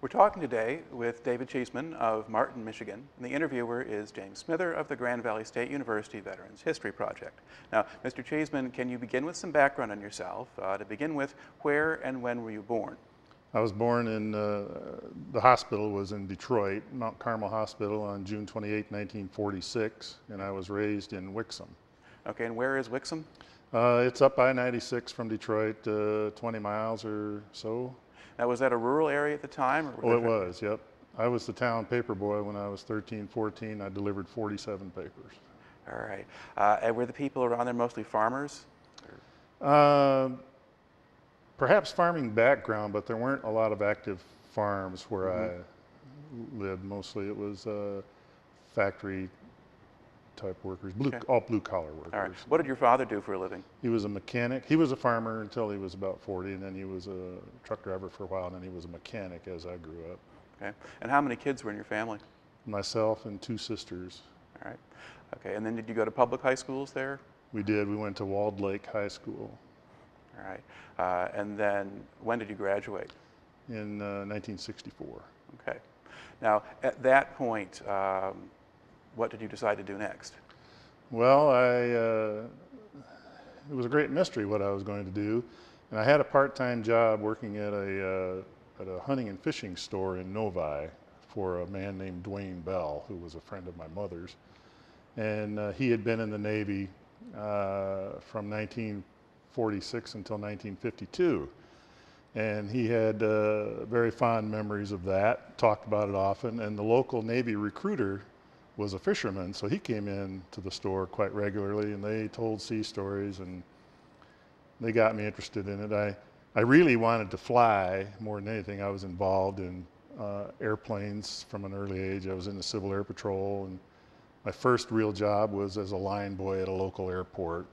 We're talking today with David Cheeseman of Martin, Michigan, and the interviewer is James Smither of the Grand Valley State University Veterans History Project. Now, Mr. Cheeseman, can you begin with some background on yourself? To begin with, where and when were you born? I was born in, the hospital was in Detroit, Mount Carmel Hospital on June 28, 1946, and I was raised in Wixom. Okay, and where is Wixom? It's up I-96 from Detroit, 20 miles or so. Now, was that a rural area at the time? Or It was, yep. I was the town paper boy when I was 13, 14. I delivered 47 papers. All right. And were the people around there mostly farmers? Perhaps farming background, but there weren't a lot of active farms where I lived. Mostly it was factory type workers, all blue collar workers. All right. What did your father do for a living? He was a mechanic. He was a farmer until he was about 40, and then he was a truck driver for a while, and then he was a mechanic as I grew up. Okay. And how many kids were in your family? Myself and two sisters. All right. Okay. And then did you go to public high schools there? We did. We went to Walled Lake High School. All right. And then when did you graduate? In 1964. Okay. Now, at that point, what did you decide to do next? Well, it was a great mystery what I was going to do. And I had a part-time job working at a hunting and fishing store in Novi for a man named Dwayne Bell, who was a friend of my mother's. And he had been in the Navy from 1946 until 1952. And he had very fond memories of that, talked about it often. And the local Navy recruiter was a fisherman, so he came in to the store quite regularly, and they told sea stories, and they got me interested in it. I really wanted to fly more than anything. I was involved in airplanes from an early age. I was in the Civil Air Patrol, and my first real job was as a line boy at a local airport.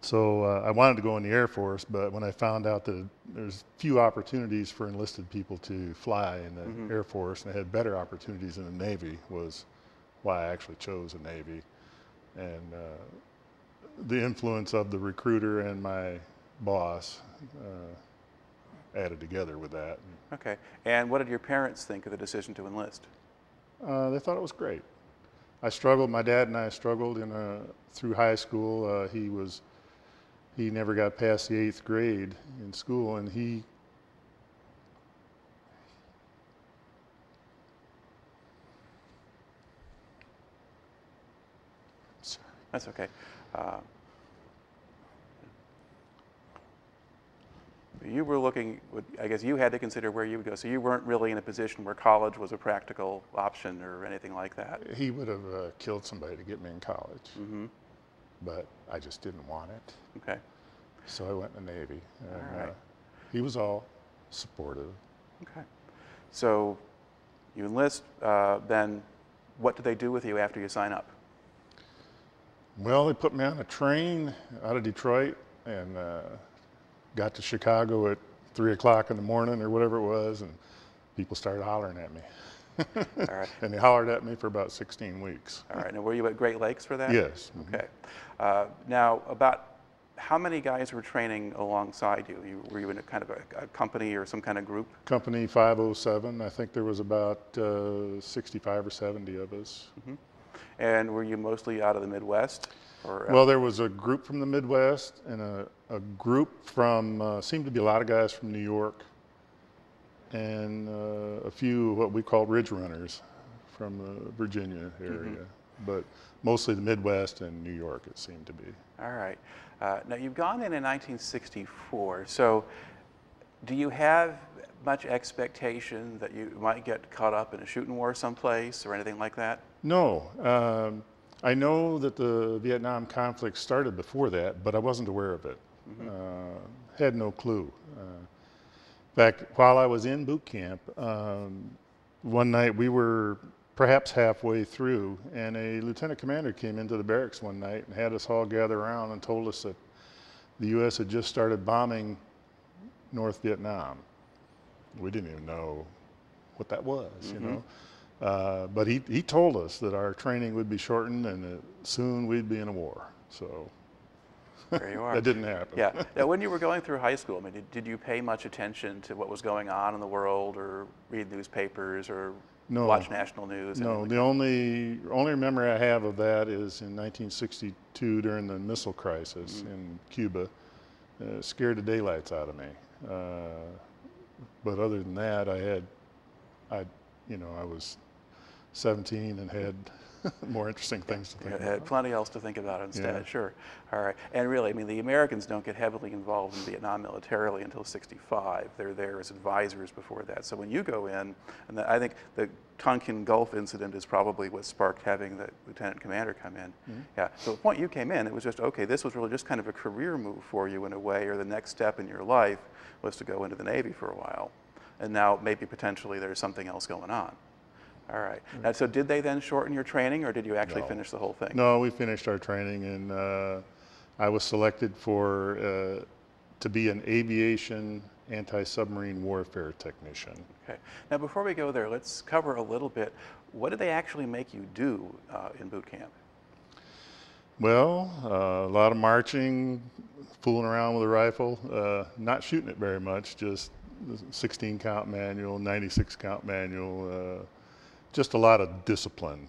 So I wanted to go in the Air Force, but when I found out that there's few opportunities for enlisted people to fly in the Air Force, and they had better opportunities in the Navy, was why I actually chose the Navy. And the influence of the recruiter and my boss added together with that. Okay. And what did your parents think of the decision to enlist? They thought it was great. I struggled. My dad and I struggled through high school. He never got past the 8th grade in school, and sorry. That's okay. You were looking, I guess you had to consider where you would go. So you weren't really in a position where college was a practical option or anything like that. He would have killed somebody to get me in college, but I just didn't want it. Okay. So I went in the Navy. And, All right. He was all supportive. Okay. So you enlist, then what do they do with you after you sign up? Well, they put me on a train out of Detroit and got to Chicago at 3 o'clock in the morning or whatever it was, and people started hollering at me. All right. And they hollered at me for about 16 weeks. All right. Now, were you at Great Lakes for that? Yes. Okay. Now, about how many guys were training alongside you? Were you in a kind of a company or some kind of group? Company 507. I think there was about 65 or 70 of us. And were you mostly out of the Midwest? Or Well, there was a group from the Midwest and a group from, seemed to be a lot of guys from New York, and a few what we call ridge runners from the Virginia area, but mostly the Midwest and New York it seemed to be. All right. Now, you've gone in 1964, so do you have much expectation that you might get caught up in a shooting war someplace or anything like that? No. I know that the Vietnam conflict started before that, but I wasn't aware of it. Had no clue. In fact, while I was in boot camp, one night we were perhaps halfway through, and a lieutenant commander came into the barracks one night and had us all gather around and told us that the U.S. had just started bombing North Vietnam. We didn't even know what that was, you know. But he told us that our training would be shortened and that soon we'd be in a war. So There you are. That didn't happen. Yeah. Now, when you were going through high school, I mean, did you pay much attention to what was going on in the world, or read newspapers, or No, watch national news? no. anything The only memory I have of that is in 1962 during the missile crisis in Cuba. It scared the daylights out of me. But other than that, I was 17 and had more interesting things to think Had about. plenty else to think about instead. Yeah. Sure. All right. And really, I mean, the Americans don't get heavily involved in Vietnam militarily until '65. They're there as advisors before that. So when you go in, and I think the Tonkin Gulf incident is probably what sparked having the lieutenant commander come in. Yeah. So the point you came in, it was just, okay, this was really just kind of a career move for you in a way, or the next step in your life was to go into the Navy for a while. And now maybe potentially there's something else going on. All right. Now, so did they then shorten your training, or did you actually No. finish the whole thing? No, we finished our training, and I was selected to be an aviation anti-submarine warfare technician. Okay. Now, before we go there, let's cover a little bit. What did they actually make you do in boot camp? Well, a lot of marching, fooling around with a rifle, not shooting it very much, just 16 count manual, 96 count manual, just a lot of discipline.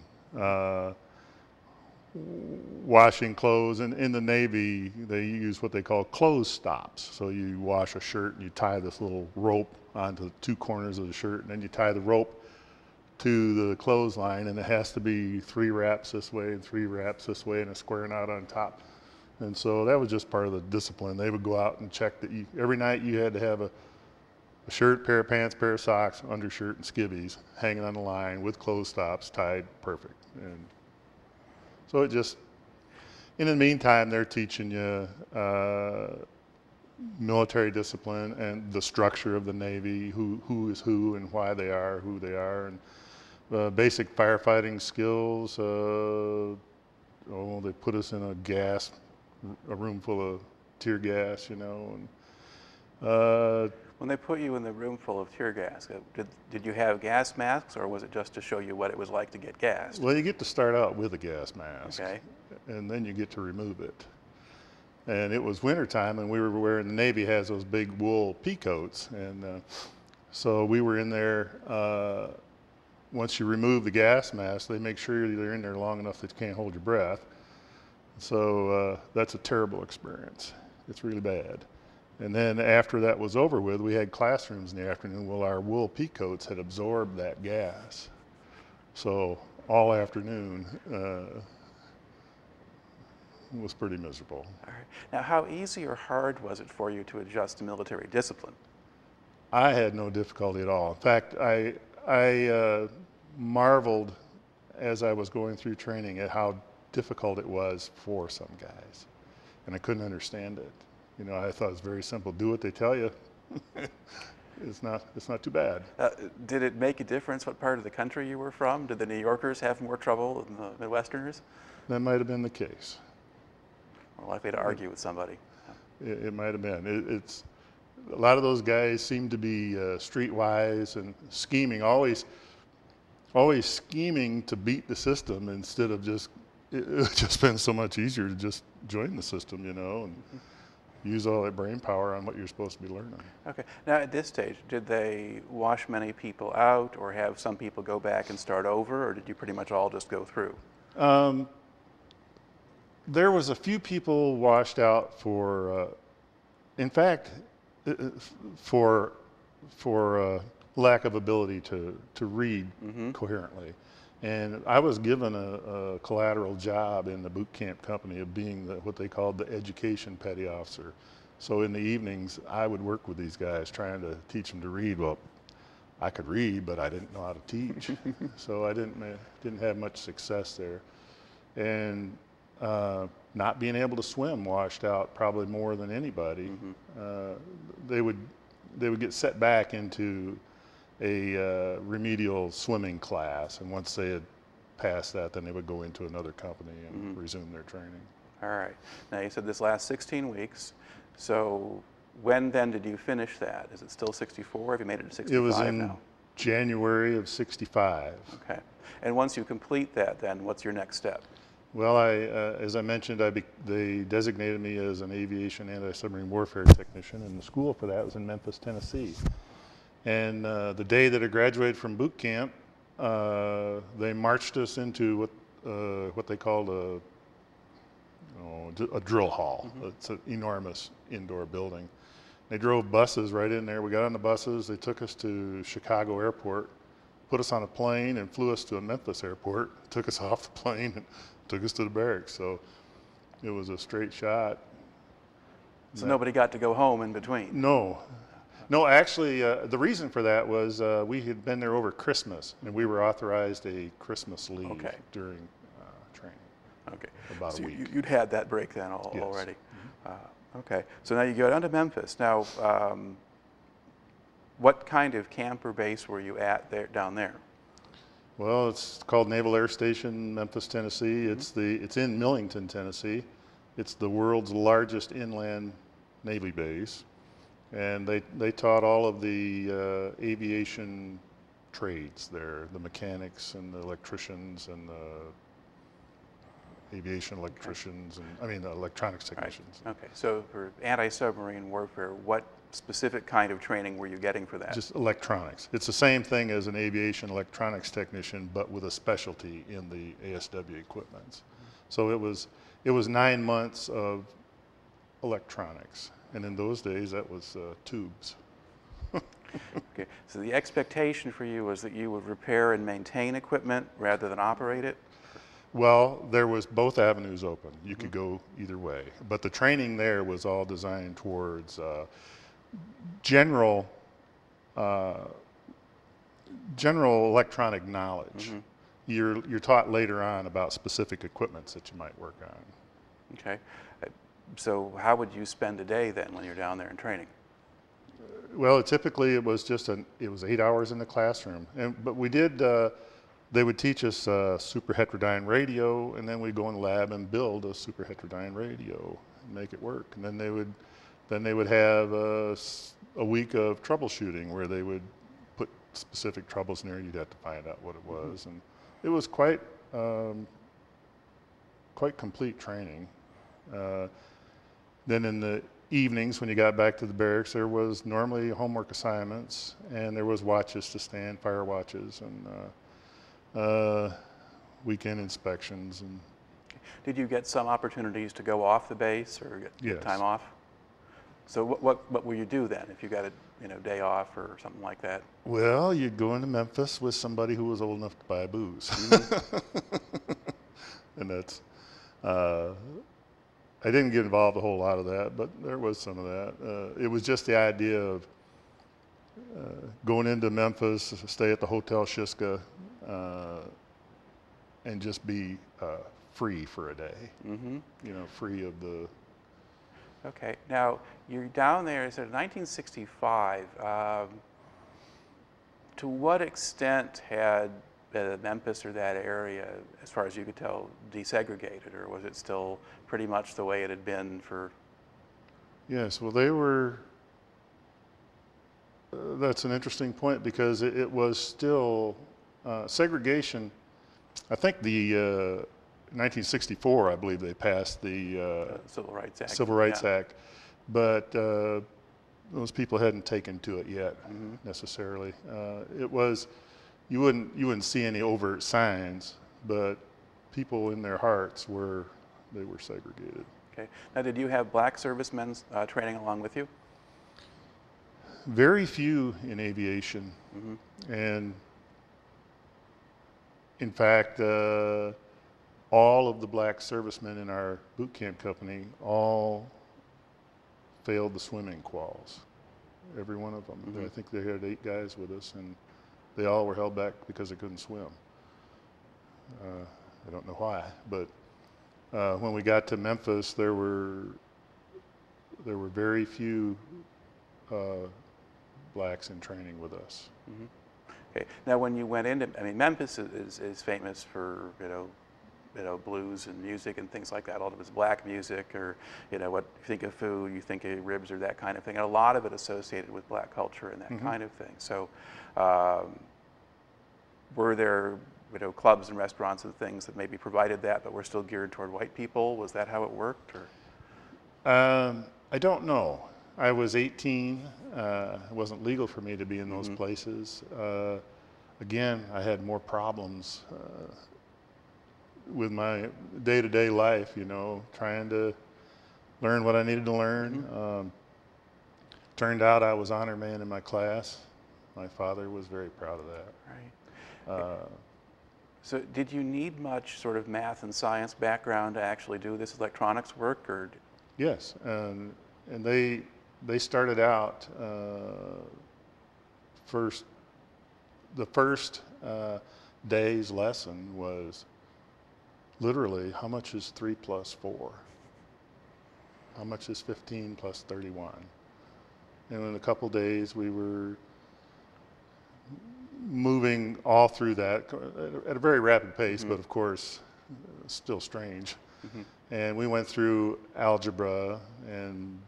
Washing clothes, and in the Navy they use what they call clothes stops. So you wash a shirt and you tie this little rope onto the two corners of the shirt, and then you tie the rope to the clothesline, and it has to be 3 wraps this way and 3 wraps this way and a square knot on top. And so that was just part of the discipline. They would go out and check that every night you had to have a shirt, pair of pants, pair of socks, undershirt, and skivvies hanging on the line with clothes stops tied perfect. And so it just, in the meantime, they're teaching you military discipline and the structure of the Navy, who is who and why they are who they are, and basic firefighting skills. They put us in a room full of tear gas, and When they put you in the room full of tear gas, did you have gas masks, or was it just to show you what it was like to get gassed? well, you get to start out with a gas mask, Okay. and then you get to remove it. And it was wintertime, and we were wearing, the Navy has those big wool pea coats, and so we were in there. Once you remove the gas mask, they make sure you're in there long enough that you can't hold your breath. So that's a terrible experience. It's really bad. And then after that was over with, we had classrooms in the afternoon. Well, our wool pea coats had absorbed that gas. So all afternoon, it was pretty miserable. All right. Now, how easy or hard was it for you to adjust to military discipline? I had no difficulty at all. In fact, I marveled as I was going through training at how difficult it was for some guys. And I couldn't understand it. I thought it was very simple. Do what they tell you. It's not too bad. Did it make a difference what part of the country you were from? Did the New Yorkers have more trouble than the Midwesterners? That might have been the case. More likely to argue with somebody. It might have been. It's a lot of those guys seem to be streetwise and scheming, always scheming to beat the system instead of just. It would just been so much easier to just join the system, and use all that brain power on what you're supposed to be learning. Okay. Now, at this stage, did they wash many people out, or have some people go back and start over, or did you pretty much all just go through? There was a few people washed out for, in fact, for lack of ability to read coherently. And I was given a collateral job in the boot camp company of being what they called the education petty officer. So in the evenings, I would work with these guys trying to teach them to read. Well, I could read, but I didn't know how to teach. So I didn't have much success there. And not being able to swim washed out probably more than anybody. They would get set back into a remedial swimming class, and once they had passed that, then they would go into another company and resume their training. All right. Now, you said this last 16 weeks. So when then did you finish that? Is it still 64? Have you made it to 65 It was in now? January of '65. Okay. And once you complete that, then what's your next step? Well, as I mentioned, they designated me as an aviation anti-submarine warfare technician, and the school for that was in Memphis, Tennessee. And the day that I graduated from boot camp, they marched us into what they called a drill hall. Mm-hmm. It's an enormous indoor building. They drove buses right in there. We got on the buses. They took us to Chicago Airport, put us on a plane, and flew us to a Memphis airport. Took us off the plane and took us to the barracks. So it was a straight shot. So nobody got to go home in between? No, actually, the reason for that was we had been there over Christmas, and we were authorized a Christmas leave during training. Okay. About a week. You'd had that break then Yes. already. Okay. So now you go down to Memphis. Now, what kind of camp or base were you at down there? Well, it's called Naval Air Station, Memphis, Tennessee. Mm-hmm. It's in Millington, Tennessee. It's the world's largest inland Navy base. And they taught all of the aviation trades there, the mechanics and the electricians and the aviation electricians, and the electronics technicians. Right. Okay, so for anti-submarine warfare, what specific kind of training were you getting for that? Just electronics. It's the same thing as an aviation electronics technician, but with a specialty in the ASW equipment. Mm-hmm. So it was 9 months of electronics. And in those days, that was tubes. Okay, so the expectation for you was that you would repair and maintain equipment rather than operate it? Well, there was both avenues open. You could go either way. But the training there was all designed towards general electronic knowledge. Mm-hmm. You're taught later on about specific equipments that you might work on. Okay. So how would you spend a day then when you're down there in training? Well, typically it was it was 8 hours in the classroom, but we did. They would teach us super heterodyne radio, and then we'd go in the lab and build a super heterodyne radio and make it work. And then they would have a week of troubleshooting where they would put specific troubles in there, and you'd have to find out what it was. Mm-hmm. And it was quite complete training. Then in the evenings, when you got back to the barracks, there was normally homework assignments, and there was watches to stand, fire watches, and weekend inspections. And did you get some opportunities to go off the base or get yes. time off? So what will you do then if you got a day off or something like that? Well, you'd go into Memphis with somebody who was old enough to buy booze, and that's. I didn't get involved a whole lot of that, but there was some of that. It was just the idea of going into Memphis, stay at the Hotel Shiska, and just be free for a day. Mm-hmm. Free of the. Okay. Now you're down there. So in 1965. To what extent had Memphis or that area, as far as you could tell, desegregated, or was it still pretty much the way it had been for? Yes, well, they were. That's an interesting point because it was still segregation. I think the 1964, I believe they passed the Civil Rights Act. Civil Rights Act, but those people hadn't taken to it yet necessarily. It was. You wouldn't see any overt signs, but people in their hearts were segregated. Okay. Now, did you have black servicemen training along with you? Very few in aviation, and in fact, all of the black servicemen in our boot camp company all failed the swimming quals. Every one of them. Mm-hmm. I think they had 8 guys with us, and they all were held back because they couldn't swim. I don't know why, but when we got to Memphis, there were very few blacks in training with us. Mm-hmm. Okay. Now, when you went into, Memphis is famous for blues and music and things like that. All of it's black music, or what you think of food, you think of ribs or that kind of thing. And a lot of it associated with black culture and that kind of thing. So, were there clubs and restaurants and things that maybe provided that, but were still geared toward white people? Was that how it worked? Or? I don't know. I was 18. It wasn't legal for me to be in those places. Again, I had more problems with my day-to-day life, trying to learn what I needed to learn. Turned out I was honor man in my class. My father was very proud of that. Right. So did you need much sort of math and science background to actually do this electronics work? Or? Yes, and they started out the first day's lesson was literally, how much is 3 plus 4? How much is 15 plus 31? And in a couple days we were moving all through that at a very rapid pace, but of course still strange. And we went through algebra, and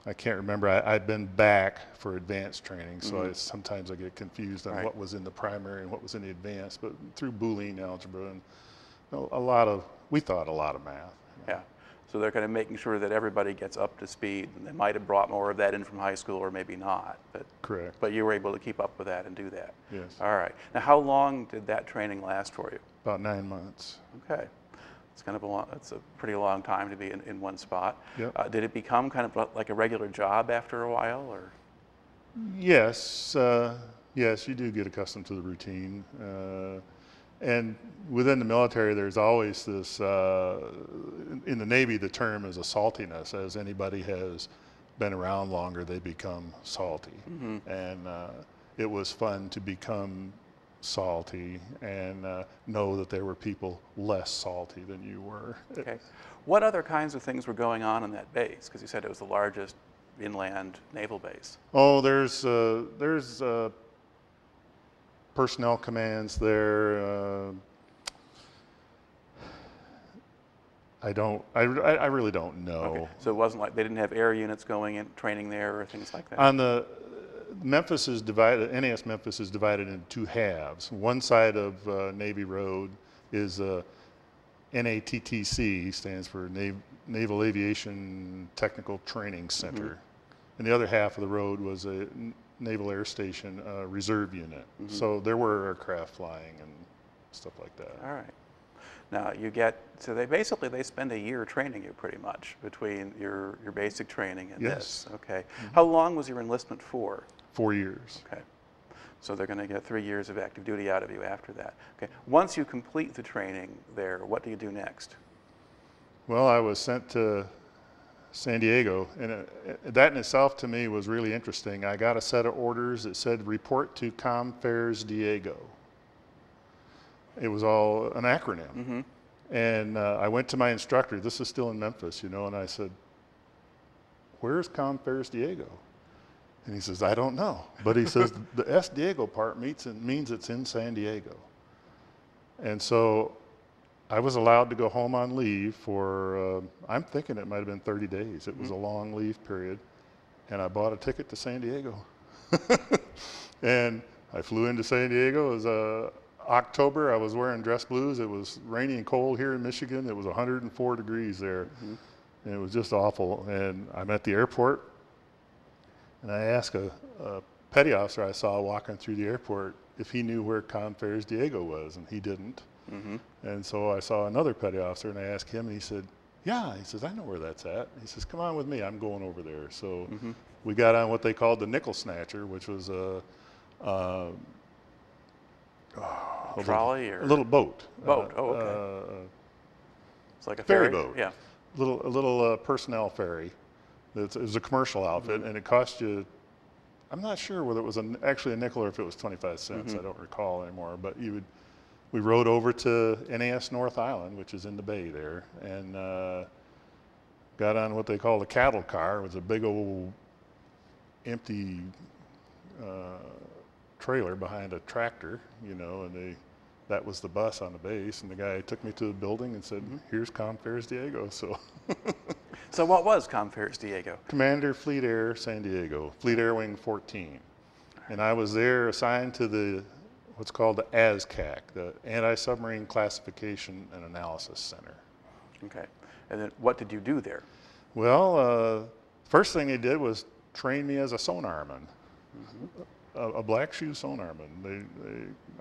I can't remember. I'd been back for advanced training, so sometimes I get confused on what was in the primary and what was in the advanced. But through Boolean algebra and we thought a lot of math. Yeah. So they're kind of making sure that everybody gets up to speed. And they might have brought more of that in from high school, or maybe not. But correct. But you were able to keep up with that and do that. Yes. All right. Now, how long did that training last for you? About 9 months. Okay. It's a pretty long time to be in one spot. Yep. Did it become kind of like a regular job after a while, or? Yes, yes, you do get accustomed to the routine. And within the military, there's always this, in the Navy, the term is a saltiness. As anybody has been around longer, they become salty. And it was fun to become salty and know that there were people less salty than you were. Okay. What other kinds of things were going on that base? Because you said it was the largest inland naval base. Oh, there's personnel commands there. I really don't know. Okay. So it wasn't like they didn't have air units going in training there or things like that? On the Memphis is divided, NAS Memphis is divided into 2 halves. One side of Navy Road is NATTC, stands for Naval Aviation Technical Training Center. And the other half of the road was a Naval Air Station reserve unit. So there were aircraft flying and stuff like that. All right. Now so they spend a year training you pretty much between your basic training and Yes. this. Okay. How long was your enlistment for? 4 years. Okay. So they're going to get 3 years of active duty out of you after that. Okay. Once you complete the training there, what do you do next? Well, I was sent to San Diego, and that in itself to me was really interesting. I got a set of orders that said report to ComFares Diego. It was all an acronym. And I went to my instructor, this is still in Memphis, and I said, where's ComFares Diego? And he says, I don't know. But he says, the S Diego part means it's in San Diego. And so I was allowed to go home on leave for, I'm thinking it might have been 30 days. It was a long leave period. And I bought a ticket to San Diego. And I flew into San Diego. It was October. I was wearing dress blues. It was rainy and cold here in Michigan. It was 104 degrees there. And it was just awful. And I'm at the airport. And I asked a petty officer I saw walking through the airport if he knew where ComFares Diego was, and he didn't. And so I saw another petty officer, and I asked him, and he said, yeah. He says, I know where that's at. He says, come on with me. I'm going over there. So we got on what they called the nickel snatcher, which was a trolley or a little boat. Okay. It's like a ferry ferry boat. Yeah. A little personnel ferry. It was a commercial outfit, and it cost you, I'm not sure whether it was actually a nickel or if it was 25 cents. I don't recall anymore. But we rode over to NAS North Island, which is in the bay there, and got on what they call the cattle car. It was a big old empty trailer behind a tractor, and that was the bus on the base. And the guy took me to the building and said, here's ComFares Diego. So what was ComFares Diego? Commander Fleet Air San Diego, Fleet Air Wing 14. And I was there assigned to what's called the ASCAC, the Anti-Submarine Classification and Analysis Center. Okay. And then what did you do there? Well, first thing they did was train me as a sonarman, a black shoe sonarman.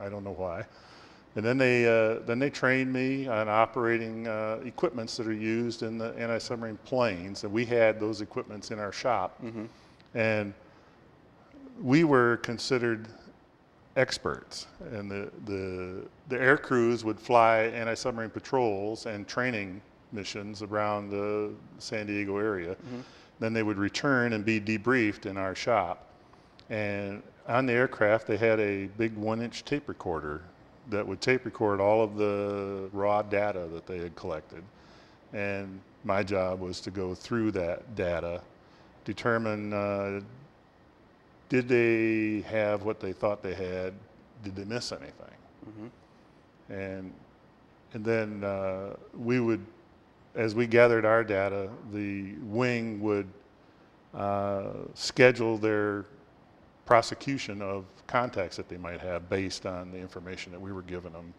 I don't know why. And then they trained me on operating equipments that are used in the anti-submarine planes, and we had those equipments in our shop, and we were considered experts. And the air crews would fly anti-submarine patrols and training missions around the San Diego area. Then they would return and be debriefed in our shop. And on the aircraft, they had a big 1-inch tape recorder that would tape record all of the raw data that they had collected. And my job was to go through that data, determine did they have what they thought they had, did they miss anything? And then we would, as we gathered our data, the wing would schedule their prosecution of contacts that they might have based on the information that we were giving them.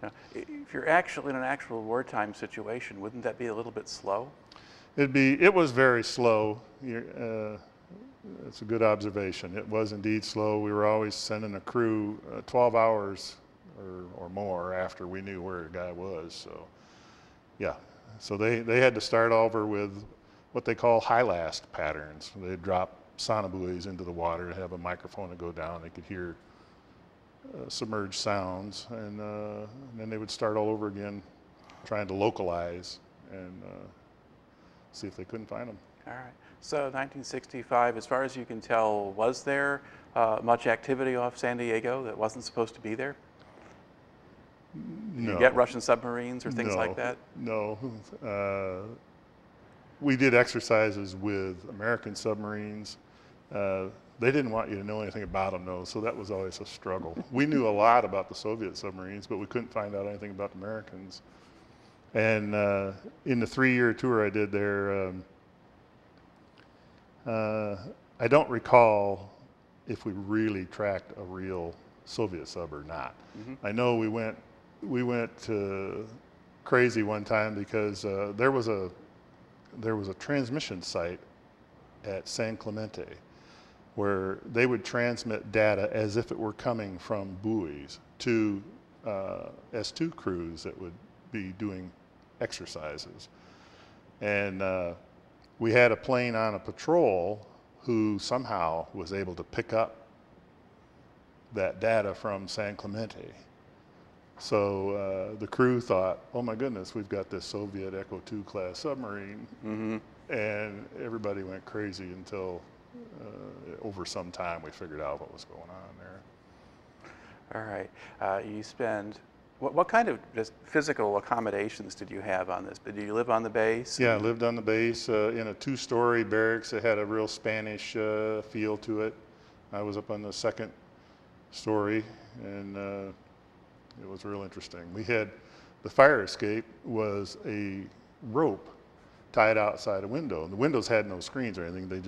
Now, if you're actually in an actual wartime situation, wouldn't that be a little bit slow? It was very slow. It's a good observation. It was indeed slow. We were always sending a crew 12 hours or more after we knew where a guy was. So, yeah. So they had to start over with what they call high last patterns. They'd drop sonobuoys into the water and have a microphone to go down. They could hear submerged sounds, and then they would start all over again, trying to localize and see if they couldn't find them. All right. So 1965, as far as you can tell, was there much activity off San Diego that wasn't supposed to be there? No. You get Russian submarines or things like that? No. We did exercises with American submarines. They didn't want you to know anything about them, though, so that was always a struggle. We knew a lot about the Soviet submarines, but we couldn't find out anything about the Americans. And in the 3-year tour I did there, I don't recall if we really tracked a real Soviet sub or not. I know we went crazy one time because there was a transmission site at San Clemente where they would transmit data as if it were coming from buoys to S2 crews that would be doing exercises. And we had a plane on a patrol who somehow was able to pick up that data from San Clemente. So the crew thought, oh my goodness, we've got this Soviet Echo 2 class submarine. And everybody went crazy until over some time we figured out what was going on there. All right. You spend, what kind of just physical accommodations did you have on this? Did you live on the base? Yeah, I lived on the base in a 2-story barracks that had a real Spanish feel to it. I was up on the 2nd story, and it was real interesting. We had, the fire escape was a rope tied outside a window. And the windows had no screens or anything. They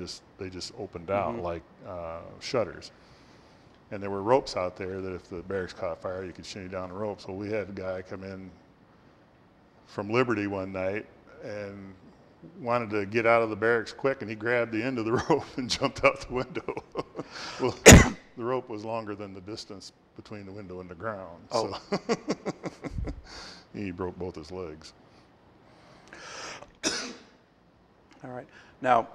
just opened out like shutters. And there were ropes out there that if the barracks caught fire, you could shinny down the rope. So we had a guy come in from Liberty one night and wanted to get out of the barracks quick, and he grabbed the end of the rope and jumped out the window. Well, the rope was longer than the distance between the window and the ground. Oh. So he broke both his legs. All right. Now,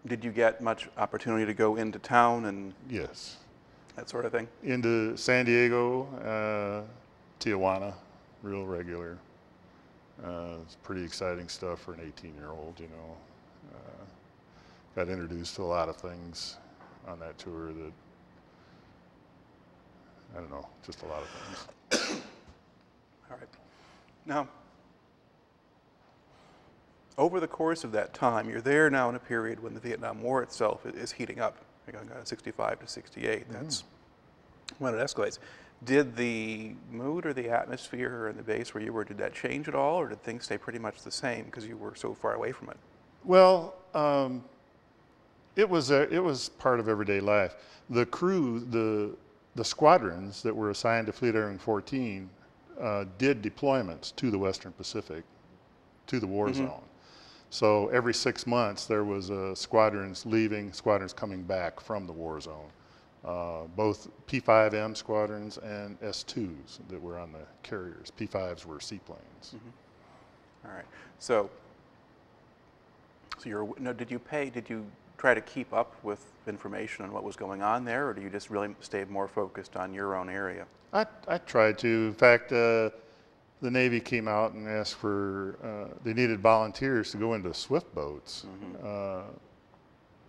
did you get much opportunity to go into town and Yes. that sort of thing? Into San Diego, Tijuana, real regular. It's pretty exciting stuff for an 18-year-old, you know. Got introduced to a lot of things on that tour that, I don't know, just a lot of things. All right. Now, over the course of that time, you're there now in a period when the Vietnam War itself is heating up. You're going 65 to 68. That's when it escalates. Did the mood or the atmosphere in the base where you were, did that change at all, or did things stay pretty much the same because you were so far away from it? Well, it was part of everyday life. The crew, the squadrons that were assigned to Fleet Airwing 14 did deployments to the Western Pacific, to the war zone. So every 6 months there was squadrons leaving, squadrons coming back from the war zone. Both P-5M squadrons and S-2s that were on the carriers. P-5s were seaplanes. All right. So did you try to keep up with information on what was going on there, or do you just really stay more focused on your own area? I tried to. In fact, the Navy came out and asked for, they needed volunteers to go into swift boats.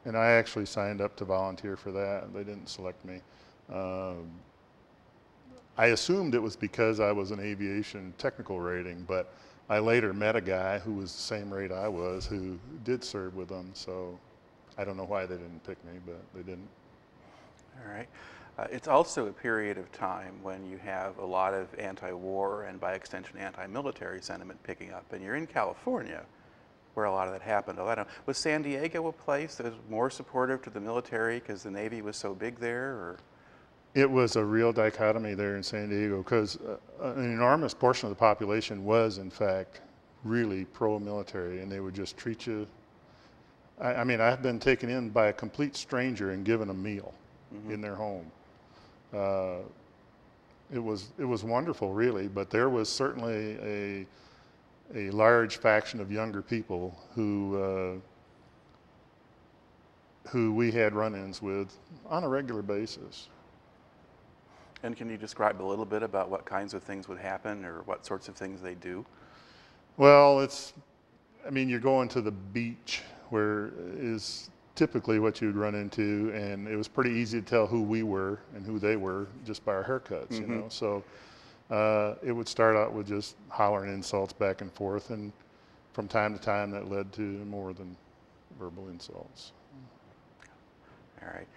And I actually signed up to volunteer for that. They didn't select me. I assumed it was because I was an aviation technical rating, but I later met a guy who was the same rate I was who did serve with them. So I don't know why they didn't pick me, but they didn't. All right. It's also a period of time when you have a lot of anti-war and by extension anti-military sentiment picking up, and you're in California where a lot of that happened. Was San Diego a place that was more supportive to the military because the Navy was so big there? Or? It was a real dichotomy there in San Diego because an enormous portion of the population was in fact really pro-military, and they would just treat you. I mean, I've been taken in by a complete stranger and given a meal in their home. It was wonderful, really, but there was certainly a large faction of younger people who we had run-ins with on a regular basis. And can you describe a little bit about what kinds of things would happen or what sorts of things they do? Well, you're going to the beach where is typically what you'd run into, and it was pretty easy to tell who we were and who they were just by our haircuts, you know. So it would start out with just hollering insults back and forth, and from time to time that led to more than verbal insults. All right.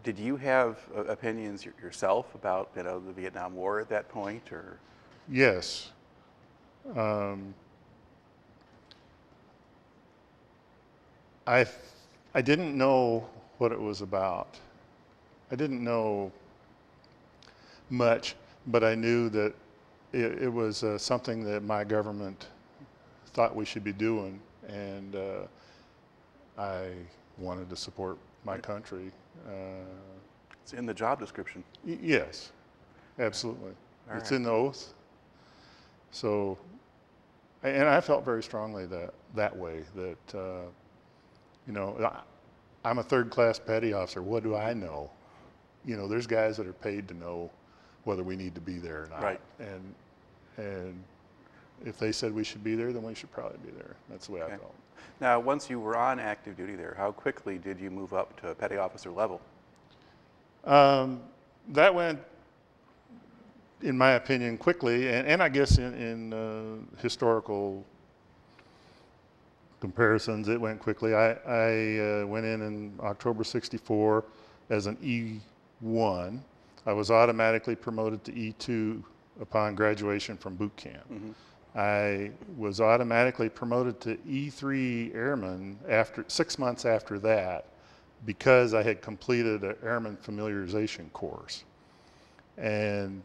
Did you have opinions yourself about the Vietnam War at that point, or? Yes. I didn't know what it was about. I didn't know much, but I knew that it was something that my government thought we should be doing, and I wanted to support my country. It's in the job description. Yes, absolutely. It's in the oath. So, and I felt very strongly that way, that I'm a third-class petty officer. What do I know? There's guys that are paid to know whether we need to be there or not. Right. And if they said we should be there, then we should probably be there. That's the way I felt. Now, once you were on active duty there, how quickly did you move up to petty officer level? That went, in my opinion, quickly, and I guess in historical comparisons, it went quickly. I went in October '64 as an E1. I was automatically promoted to E2 upon graduation from boot camp. I was automatically promoted to E3 airman 6 months after that, because I had completed an airman familiarization course. And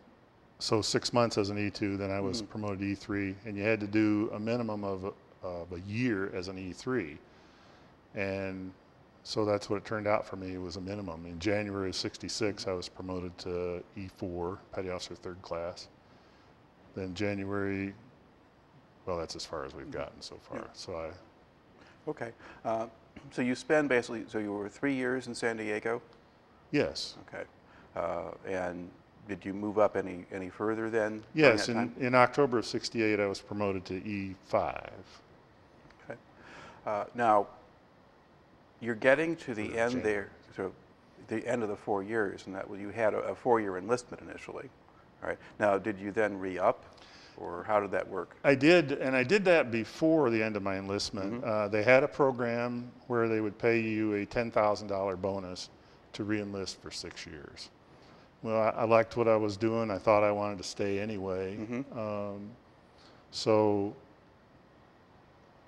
so 6 months as an E2, then I was promoted to E3, and you had to do a minimum of a year as an E3. And so that's what it turned out for me. It was a minimum. In January of '66, I was promoted to E4, Petty Officer Third Class. Then January, well, that's as far as we've gotten so far. Yeah. So Okay. So you so you were 3 years in San Diego? Yes. Okay. And did you move up any further then? Yes, in October of '68, I was promoted to E5. Okay. Now, you're getting to the end there, so the end of the 4 years, and that you had a 4-year enlistment initially. All right. Now, did you then re-up, or how did that work? I did, and I did that before the end of my enlistment. They had a program where they would pay you a $10,000 bonus to re-enlist for 6 years. Well, I liked what I was doing. I thought I wanted to stay anyway. So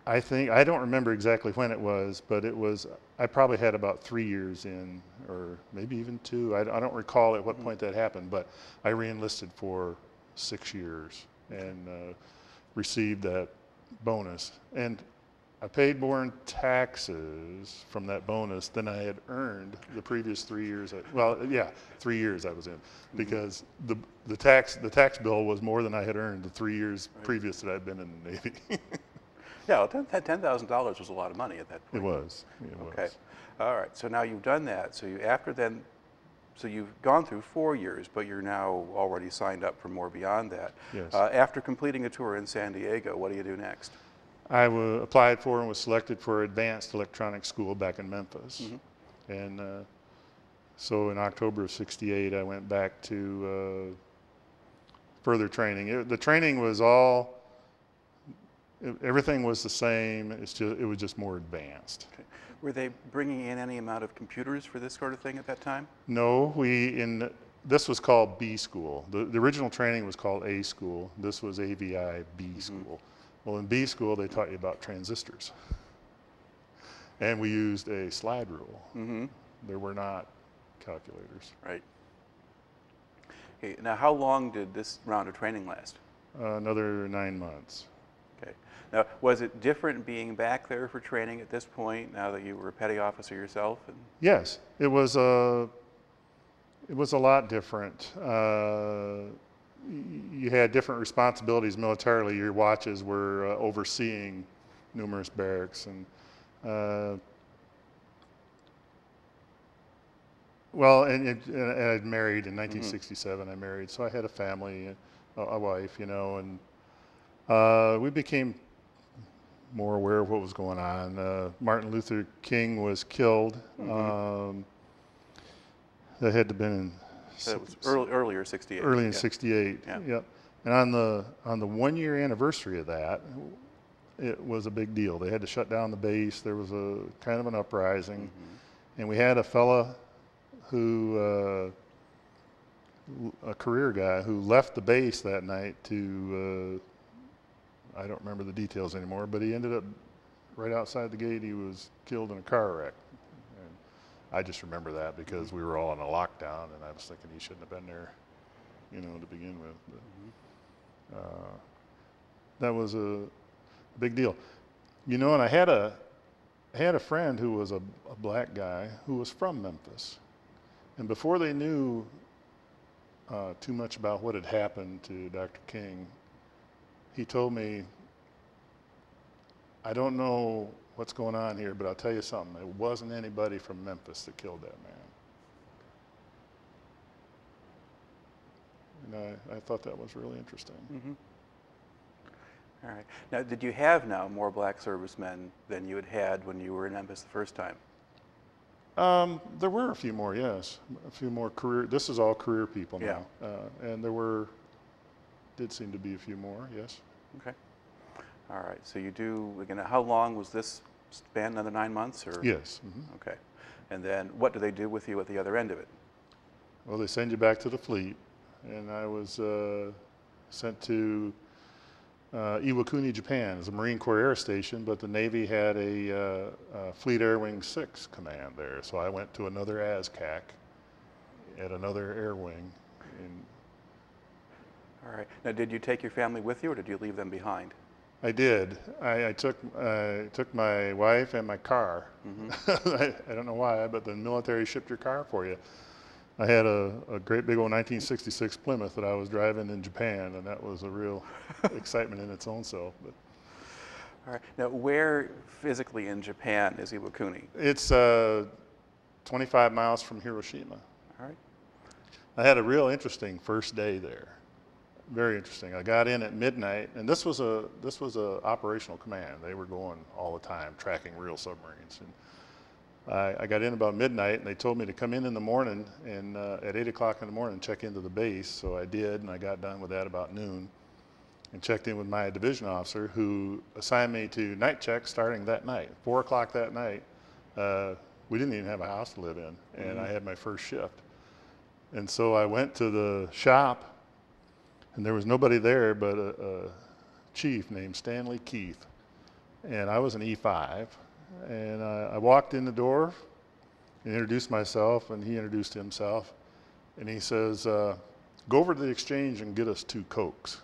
I think, I don't remember exactly when it was, but it was, I probably had about 3 years in, or maybe even 2. I don't recall at what point that happened, but I reenlisted for 6 years and received that bonus. And I paid more in taxes from that bonus than I had earned the previous 3 years. 3 years I was in, because the tax bill was more than I had earned the 3 years previous that I'd been in the Navy. Yeah, well, $10,000 was a lot of money at that point. It was. Okay. All right. So now you've done that. So you've gone through 4 years, but you're now already signed up for more beyond that. Yes. After completing a tour in San Diego, what do you do next? I applied for and was selected for advanced electronics school back in Memphis. And so in October of '68, I went back to further training. The training was everything was the same. It was just more advanced. Okay. Were they bringing in any amount of computers for this sort of thing at that time? No, this was called B school. The original training was called A school. This was AVI B school. Well, in B school, they taught you about transistors. And we used a slide rule. There were not calculators. Right. Okay. Now, how long did this round of training last? Another 9 months. Okay. Now, was it different being back there for training at this point, now that you were a petty officer yourself? Yes, it was a lot different. You had different responsibilities militarily. Your watches were overseeing numerous barracks, and and I'd married in 1967. I married, so I had a family, a wife, and we became more aware of what was going on. Martin Luther King was killed. That had to have been in. So it was earlier, '68. Early in '68. Yeah. Yep. And on the 1 year anniversary of that, it was a big deal. They had to shut down the base. There was a kind of an uprising, and we had a fella who, a career guy, who left the base that night to. I don't remember the details anymore, but he ended up right outside the gate. He was killed in a car wreck. And I just remember that because we were all in a lockdown, and I was thinking he shouldn't have been there, to begin with. But, that was a big deal. And I had a friend who was a black guy who was from Memphis. And before they knew too much about what had happened to Dr. King, he told me, I don't know what's going on here, but I'll tell you something. It wasn't anybody from Memphis that killed that man. And I thought that was really interesting. All right. Now, did you have now more black servicemen than you had when you were in Memphis the first time? There were a few more, yes. A few more this is all career people now. And did seem to be a few more, yes. Okay. All right. So you do, again, how long was this span? Another 9 months? Or? Yes. Okay. And then what do they do with you at the other end of it? Well, they send you back to the fleet. And I was sent to Iwakuni, Japan, as a Marine Corps Air Station, but the Navy had a Fleet Air Wing 6 command there. So I went to another ASCAC at another air wing. All right. Now, did you take your family with you, or did you leave them behind? I did. I took my wife and my car. I don't know why, but the military shipped your car for you. I had a great big old 1966 Plymouth that I was driving in Japan, and that was a real excitement in its own self. But. All right. Now, where physically in Japan is Iwakuni? It's 25 miles from Hiroshima. All right. I had a real interesting first day there. Very interesting. I got in at midnight, and this was a operational command. They were going all the time, tracking real submarines. And I got in about midnight, and they told me to come in the morning, and at 8 o'clock in the morning, check into the base. So I did, and I got done with that about noon, and checked in with my division officer, who assigned me to night check starting that night. 4 o'clock that night, we didn't even have a house to live in, and I had my first shift. And so I went to the shop, and there was nobody there but a chief named Stanley Keith. and I was an E5. And I walked in the door and introduced myself, and he introduced himself. And he says, go over to the exchange and get us 2 Cokes.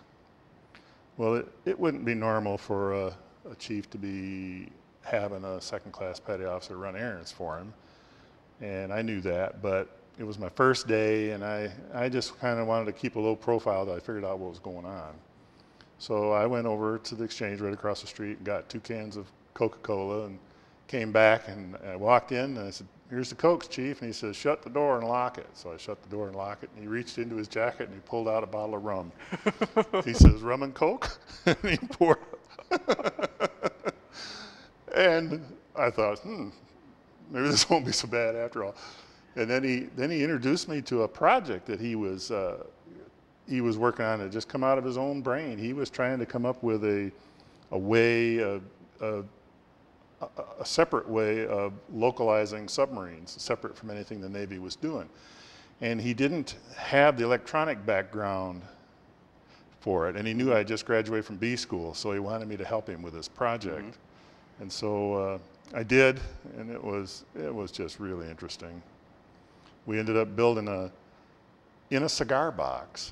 Well, it wouldn't be normal for a chief to be having a second-class petty officer run errands for him. And I knew that, but it was my first day, and I just kind of wanted to keep a low profile until I figured out what was going on. So I went over to the exchange right across the street and got 2 cans of Coca-Cola and came back, and I walked in and I said, here's the Cokes, Chief. And he says, shut the door and lock it. So I shut the door and locked it, and he reached into his jacket and he pulled out a bottle of rum. He says, rum and Coke? And he poured. And I thought, maybe this won't be so bad after all. And then he introduced me to a project that he was working on that just come out of his own brain. He was trying to come up with a way, a separate way of localizing submarines, separate from anything the Navy was doing. And he didn't have the electronic background for it, and he knew I just graduated from B school, so he wanted me to help him with this project. Mm-hmm. And so I did, and it was just really interesting. We ended up building in a cigar box.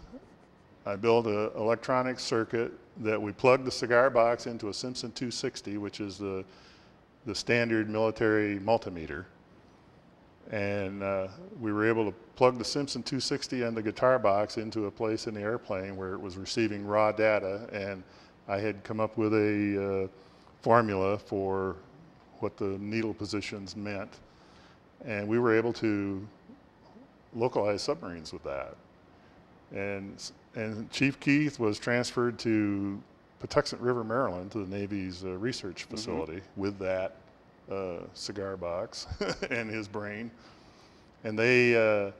I built an electronic circuit that we plugged the cigar box into a Simpson 260, which is the standard military multimeter. And we were able to plug the Simpson 260 and the guitar box into a place in the airplane where it was receiving raw data, and I had come up with a formula for what the needle positions meant, and we were able to localize submarines with that. And Chief Keith was transferred to Patuxent River, Maryland, to the Navy's research facility with that cigar box and his brain. And they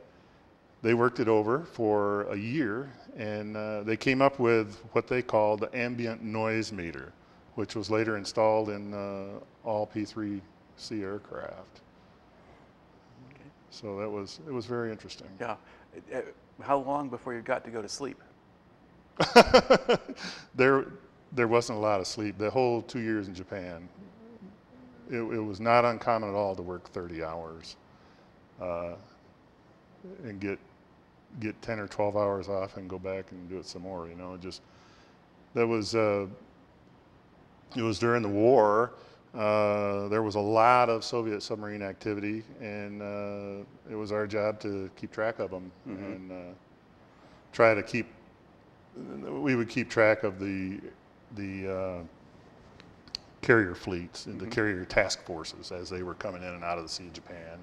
worked it over for a year, and they came up with what they called the ambient noise meter, which was later installed in all P-3C aircraft. Okay. So it was very interesting. Yeah. How long before you got to go to sleep? There wasn't a lot of sleep. The whole 2 years in Japan, it was not uncommon at all to work 30 hours and get 10 or 12 hours off and go back and do it some more. You know, it was during the war. There was a lot of Soviet submarine activity, and it was our job to keep track of them and try to keep. We would keep track of the carrier fleets and the carrier task forces as they were coming in and out of the Sea of Japan,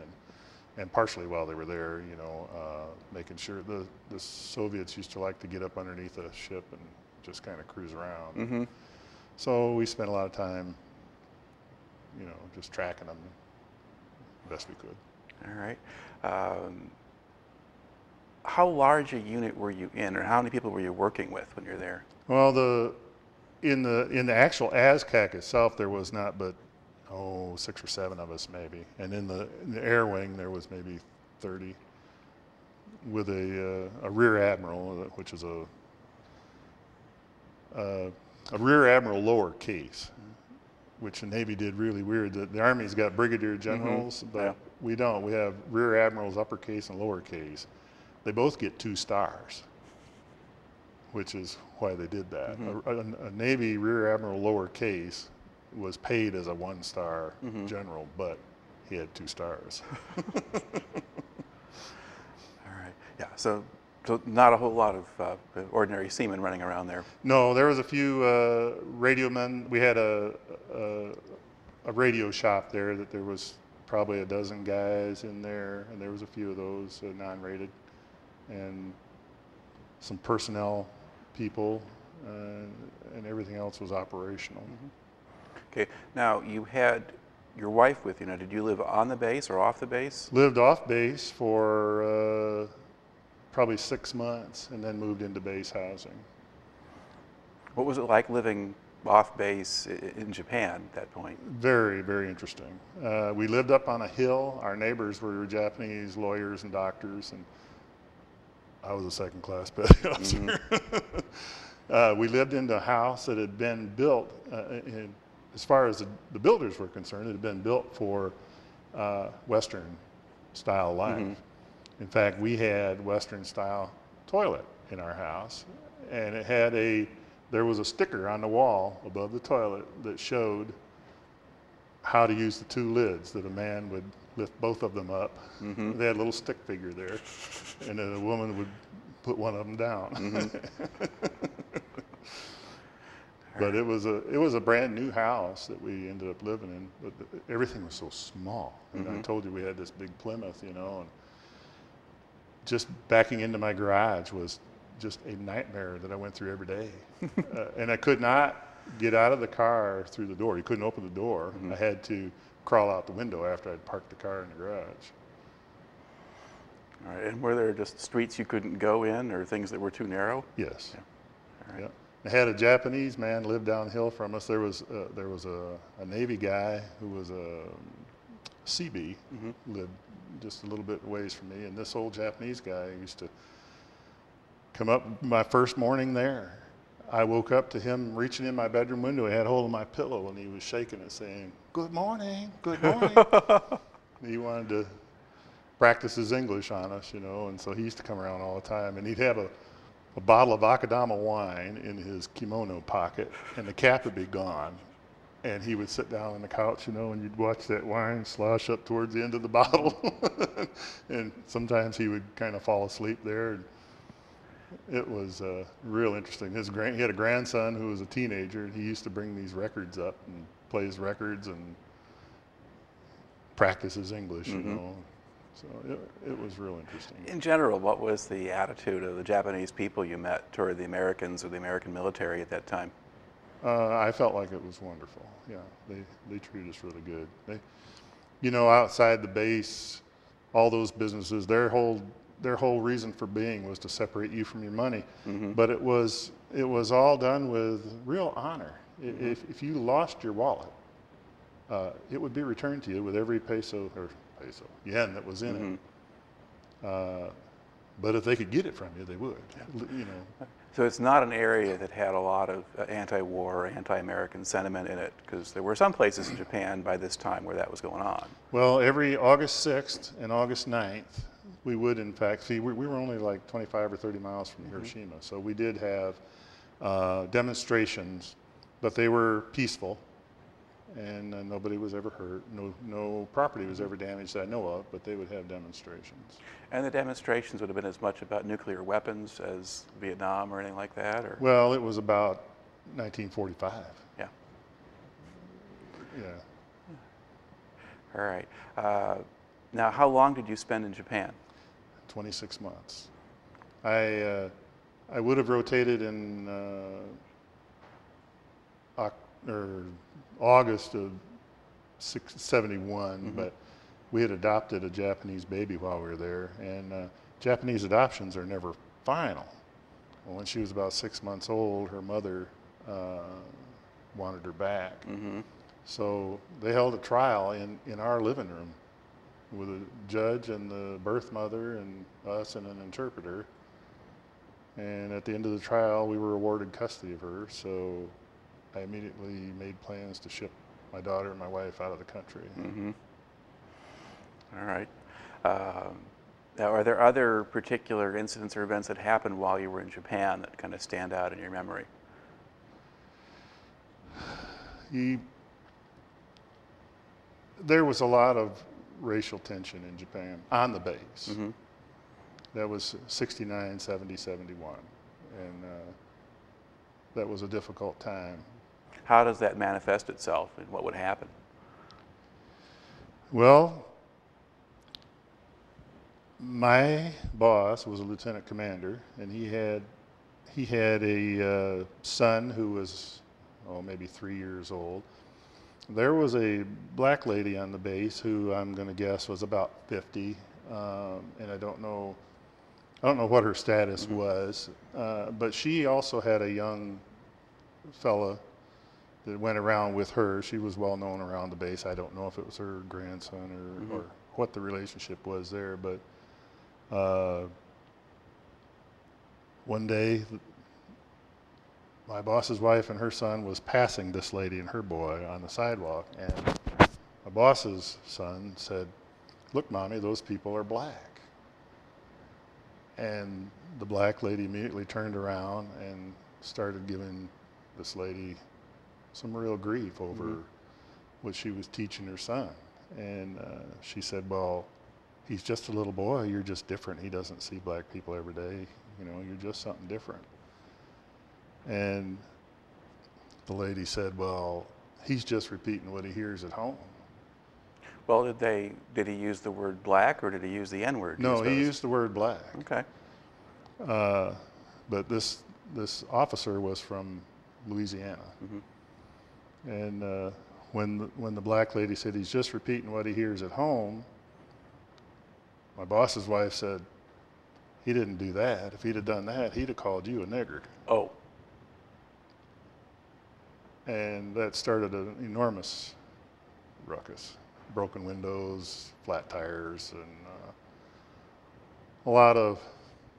and partially while they were there, you know, making sure the Soviets used to like to get up underneath a ship and just kind of cruise around. So we spent a lot of time, you know, just tracking them the best we could. All right. How large a unit were you in, or how many people were you working with when you're there? Well, in the actual ASCAC itself, there was not but 6 or 7 of us maybe, and in the air wing there was maybe 30, with a rear admiral, which is a rear admiral lower case, which the Navy did really weird. The Army's got brigadier generals, but we don't. We have rear admirals uppercase and lowercase. They both get 2 stars, which is why they did that. A Navy rear admiral lowercase was paid as a 1-star general, but he had 2 stars. All right. Yeah. So not a whole lot of ordinary seamen running around there. No, there was a few radio men. We had a radio shop there that there was probably a dozen guys in there, and there was a few of those non-rated, and some personnel people, and everything else was operational. Okay. Now, you had your wife with you. Now, did you live on the base or off the base? Lived off base for probably 6 months, and then moved into base housing. What was it like living off base in Japan at that point? Very, very interesting. We lived up on a hill. Our neighbors were Japanese lawyers and doctors, and I was a second-class petty officer. We lived in a house that had been built as far as the builders were concerned, it had been built for Western style life. In fact, we had Western style toilet in our house, and there was a sticker on the wall above the toilet that showed how to use the two lids, that a man would lift both of them up. They had a little stick figure there, and then a woman would put one of them down. But it was a brand new house that we ended up living in, but everything was so small. And I told you we had this big Plymouth, and just backing into my garage was just a nightmare that I went through every day. And I could not get out of the car through the door. You couldn't open the door. I had to crawl out the window after I'd parked the car in the garage. All right. And were there just streets you couldn't go in, or things that were too narrow? Yes. Yeah. All right. Yeah. I had a Japanese man live downhill from us. There was a Navy guy who was a CB, lived just a little bit ways from me, and this old Japanese guy used to come up my first morning there. I woke up to him reaching in my bedroom window. He had hold of my pillow, and he was shaking it, saying, "Good morning, good morning." He wanted to practice his English on us, and so he used to come around all the time, and he'd have a bottle of Akadama wine in his kimono pocket, and the cap would be gone. And he would sit down on the couch, and you'd watch that wine slosh up towards the end of the bottle. And sometimes he would kind of fall asleep there. And it was real interesting. He had a grandson who was a teenager, and he used to bring these records up and play his records and practice his English, So it was real interesting. In general, what was the attitude of the Japanese people you met toward the Americans or the American military at that time? I felt like it was wonderful. Yeah, they treated us really good. Outside the base, all those businesses, their whole reason for being was to separate you from your money. But it was all done with real honor. If you lost your wallet, it would be returned to you with every yen that was in it. But if they could get it from you, they would. So it's not an area that had a lot of anti-war or anti-American sentiment in it, because there were some places in Japan by this time where that was going on. Well, every August 6th and August 9th, we would in fact see, we were only like 25 or 30 miles from Hiroshima, so we did have demonstrations, but they were peaceful, and nobody was ever hurt. No property was ever damaged that I know of, but they would have demonstrations. And the demonstrations would have been as much about nuclear weapons as Vietnam or anything like that? Or? Well, it was about 1945. Yeah. Yeah. All right. Now, how long did you spend in Japan? 26 months. I would have rotated in August of 71, but we had adopted a Japanese baby while we were there, and Japanese adoptions are never final. Well, when she was about 6 months old, her mother wanted her back. So they held a trial in our living room with a judge and the birth mother and us and an interpreter. And at the end of the trial, we were awarded custody of her, so I immediately made plans to ship my daughter and my wife out of the country. All right. Now, are there other particular incidents or events that happened while you were in Japan that kind of stand out in your memory? There was a lot of racial tension in Japan on the base. That was 69, 70, 71. And that was a difficult time. How does that manifest itself, and what would happen? Well, my boss was a lieutenant commander, and he had a son who was maybe 3 years old. There was a black lady on the base who I'm going to guess was about 50, and I don't know what her status was, but she also had a young fella that went around with her. She was well known around the base. I don't know if it was her grandson or what the relationship was there, but one day my boss's wife and her son was passing this lady and her boy on the sidewalk, and my boss's son said, "Look, Mommy, those people are black." And the black lady immediately turned around and started giving this lady some real grief over what she was teaching her son. And she said, "Well, he's just a little boy. You're just different. He doesn't see black people every day. You know, you're just something different." And the lady said, "Well, he's just repeating what he hears at home." Well, did he use the word black or did he use the N-word? No, he used the word black. Okay. But this officer was from Louisiana. And when the black lady said he's just repeating what he hears at home, my boss's wife said, "He didn't do that. If he'd have done that, he'd have called you a niggard." Oh. And that started an enormous ruckus. Broken windows, flat tires, and a lot of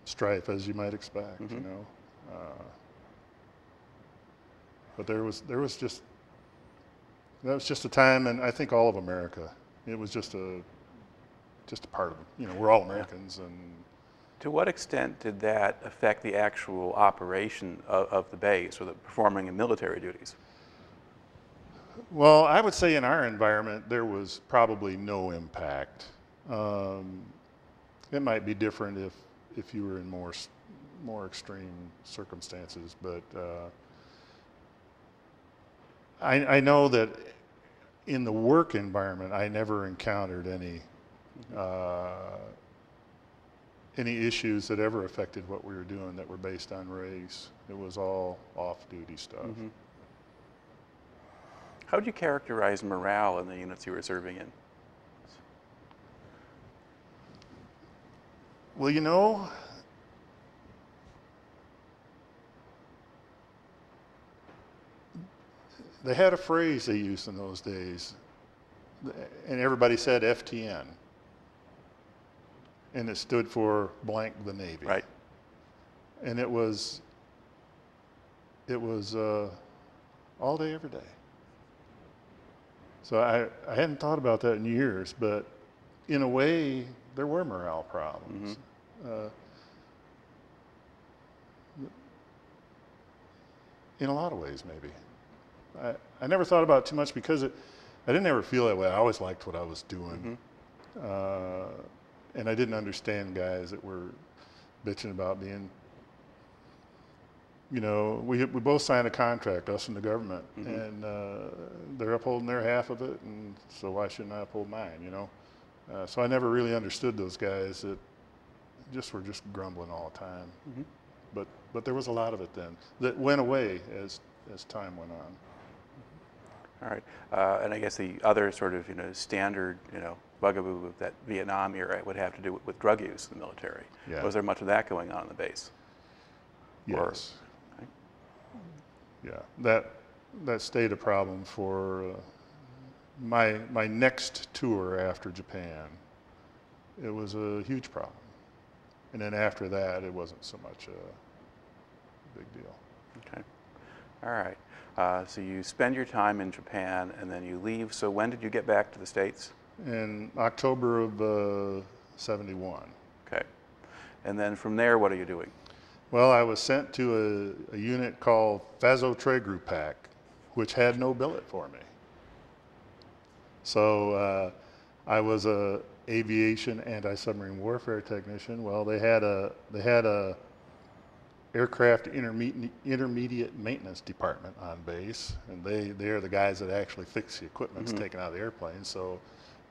strife, as you might expect, you know. But that was just a time, and I think all of America, it was just a part of it. You know, we're all Americans. And To what extent did that affect the actual operation of the base or the performing of military duties? well, I would say in our environment, there was probably no impact. It might be different if you were in more extreme circumstances, but I know that in the work environment, I never encountered any issues that ever affected what we were doing that were based on race. It was all off-duty stuff. How would you characterize morale in the units you were serving in? Well, you know, they had a phrase they used in those days, and everybody said FTN, and it stood for blank the Navy. Right. And it was all day, every day. So I hadn't thought about that in years, but in a way, there were morale problems. In a lot of ways, maybe. I never thought about it too much because I didn't ever feel that way. I always liked what I was doing. And I didn't understand guys that were bitching about being, you know, we both signed a contract, us and the government, and they're upholding their half of it, and so why shouldn't I uphold mine, you know? So I never really understood those guys that were just grumbling all the time. But there was a lot of it then that went away as time went on. All right. And I guess the other sort of, standard, bugaboo of that Vietnam era would have to do with drug use in the military. Yeah. Was there much of that going on the base? Yes. Okay. Yeah. That stayed a problem for my next tour after Japan. It was a huge problem. And then after that, it wasn't so much a big deal. Okay. All right. So you spend your time in Japan and then you leave. So when did you get back to the States? In October of 71. Okay. And then from there, what are you doing? Well, I was sent to a unit called Phasotregrupac, which had no billet for me. So I was a aviation anti-submarine warfare technician. Well, they had a aircraft intermediate maintenance department on base, and they are the guys that actually fix the equipment that's taken out of the airplane. So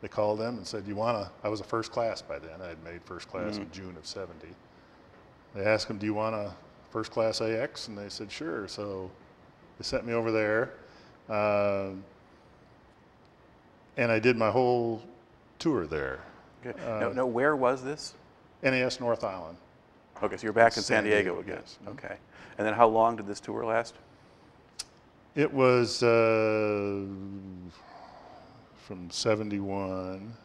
they called them and said, I was a first class by then. I had made first class in June of 70. They asked them, "Do you want a first class AX?" And they said, "Sure." So they sent me over there, and I did my whole tour there. Okay. Now, where was this? NAS North Island. Okay, so you're back in San Diego Diego, again. yes. Okay. And then how long did this tour last? It was from 71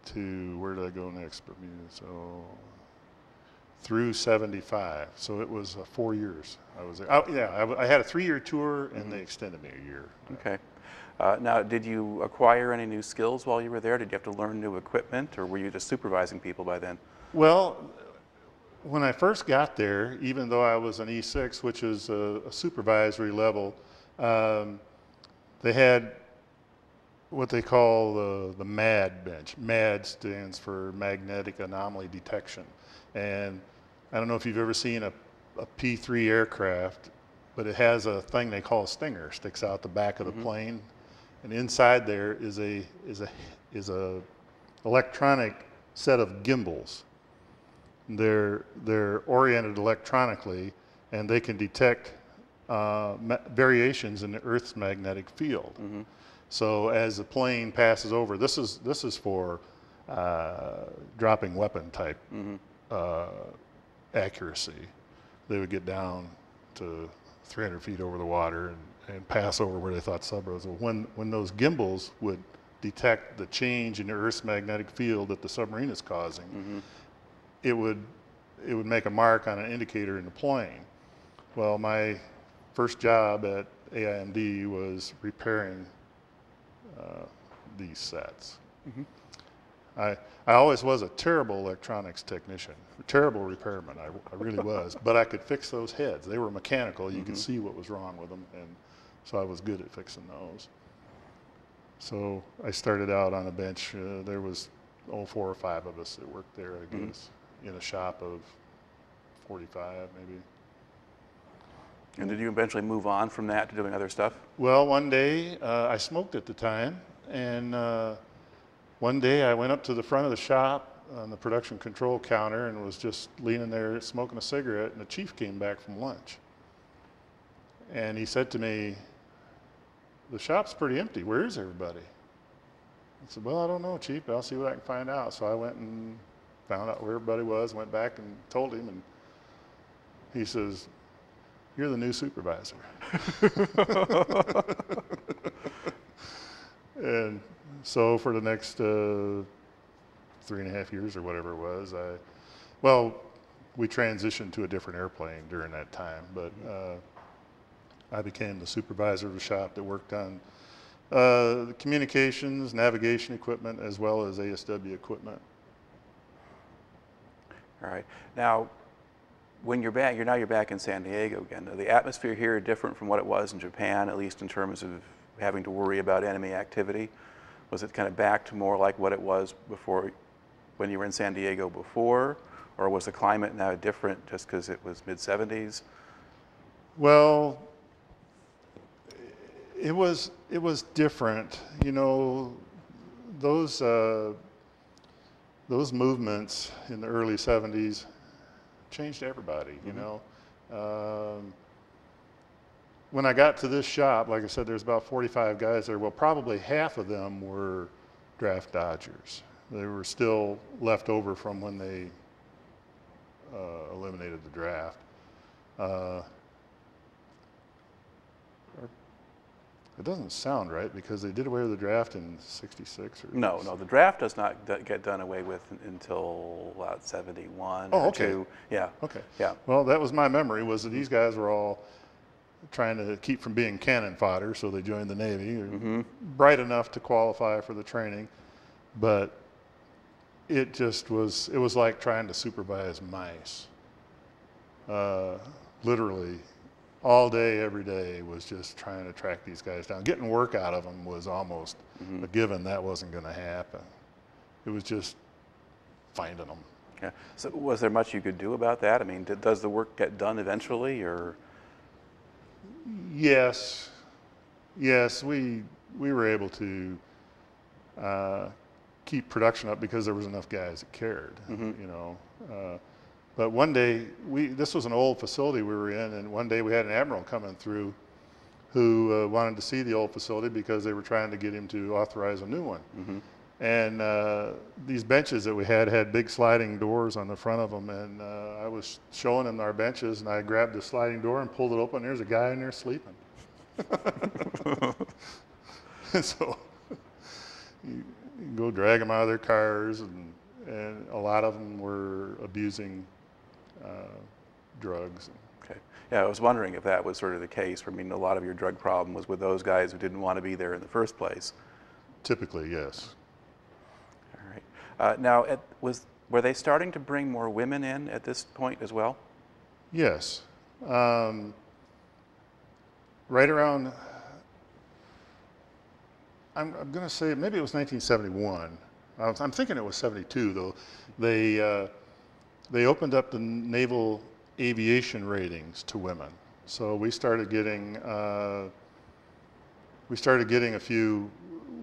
to, where did I go next? Bermuda. So through 75. So it was 4 years I was there. I had a 3-year tour, and they extended me a year. Okay. Now, did you acquire any new skills while you were there? Did you have to learn new equipment, or were you just supervising people by then? Well, when I first got there, even though I was an E6, which is a supervisory level, they had what they call the MAD bench. MAD stands for magnetic anomaly detection. And I don't know if you've ever seen a P-3 aircraft, but it has a thing they call a stinger, sticks out the back of the plane. And inside there is a electronic set of gimbals. They're oriented electronically, and they can detect variations in the Earth's magnetic field. So as the plane passes over, this is for dropping weapon type accuracy. They would get down to 300 feet over the water and pass over where they thought submarines were. When those gimbals would detect the change in the Earth's magnetic field that the submarine is causing, it would make a mark on an indicator in the plane. Well, my first job at AIMD was repairing these sets. I always was a terrible electronics technician, a terrible repairman. I really was, but I could fix those heads. They were mechanical. You could see what was wrong with them, and so I was good at fixing those. So I started out on a bench. There was 4 or 5 of us that worked there, I guess, in a shop of 45 maybe. And did you eventually move on from that to doing other stuff? Well, one day, I smoked at the time, and one day I went up to the front of the shop on the production control counter and was just leaning there smoking a cigarette, and the chief came back from lunch. And he said to me, "The shop's pretty empty. Where is everybody?" I said, "Well, I don't know, Chief, but I'll see what I can find out." So I went and found out where everybody was, went back and told him, and he says, "You're the new supervisor." And so for the next 3.5 years or whatever it was, we transitioned to a different airplane during that time, but I became the supervisor of the shop that worked on the communications, navigation equipment, as well as ASW equipment. All right. Now, when you're back, you're back in San Diego again. The atmosphere here is different from what it was in Japan, at least in terms of having to worry about enemy activity. Was it kind of back to more like what it was before, when you were in San Diego before, or was the climate now different just because it was mid-70s? Well, it was different. You know, those movements in the early 70s changed everybody, you know. When I got to this shop, like I said, there's about 45 guys there. Well, probably half of them were draft dodgers. They were still left over from when they eliminated the draft. It doesn't sound right because they did away with the draft in '66 or No, the draft does not get done away with until about 71. Oh, or okay. 2. Yeah. Okay. Yeah. Well, that was my memory, was that these guys were all trying to keep from being cannon fodder, so they joined the Navy. Bright enough to qualify for the training, but it was like trying to supervise mice. Literally, all day, every day was just trying to track these guys down. Getting work out of them was almost a given. That wasn't going to happen. It was just finding them. Yeah. So was there much you could do about that? I mean, does the work get done eventually, or? Yes, we were able to keep production up because there was enough guys that cared, you know. But one day, this was an old facility we were in, and one day we had an admiral coming through who wanted to see the old facility because they were trying to get him to authorize a new one. And these benches that we had big sliding doors on the front of them, and I was showing him our benches, and I grabbed the sliding door and pulled it open. There's a guy in there sleeping. And so you go drag them out of their cars, and a lot of them were abusing drugs. Okay. Yeah, I was wondering if that was sort of the case. I mean, a lot of your drug problem was with those guys who didn't want to be there in the first place. Typically, yes. All right. Now, were they starting to bring more women in at this point as well? Yes. Right around, I'm going to say maybe it was 1971. I'm thinking it was 72 though. They opened up the naval aviation ratings to women. So we started getting a few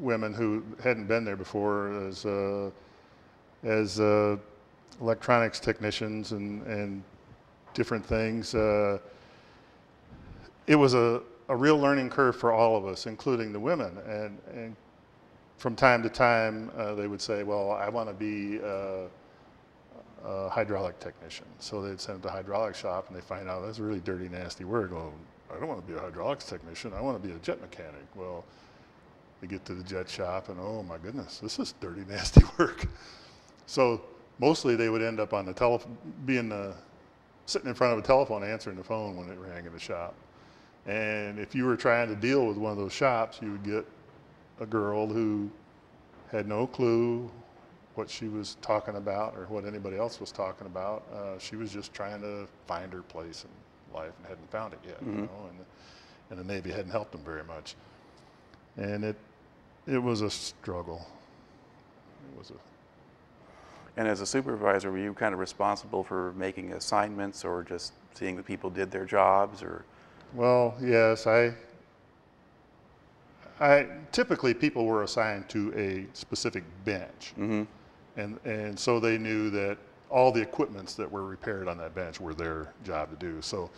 women who hadn't been there before as electronics technicians and different things. It was a real learning curve for all of us, including the women. And from time to time, they would say, well, I want to be a hydraulic technician. So they'd send them to a hydraulic shop, and they find out that's really dirty, nasty work. Well, I don't want to be a hydraulics technician. I want to be a jet mechanic. Well, they get to the jet shop, and oh my goodness, this is dirty, nasty work. So mostly they would end up on the sitting in front of a telephone answering the phone when it rang in the shop. And if you were trying to deal with one of those shops, you would get a girl who had no clue what she was talking about or what anybody else was talking about. She was just trying to find her place in life and hadn't found it yet, you know, and the Navy hadn't helped them very much. And it was a struggle. And as a supervisor, were you kind of responsible for making assignments or just seeing that people did their jobs, or? Well, yes, I typically people were assigned to a specific bench, and so they knew that all the equipments that were repaired on that bench were their job to do. So,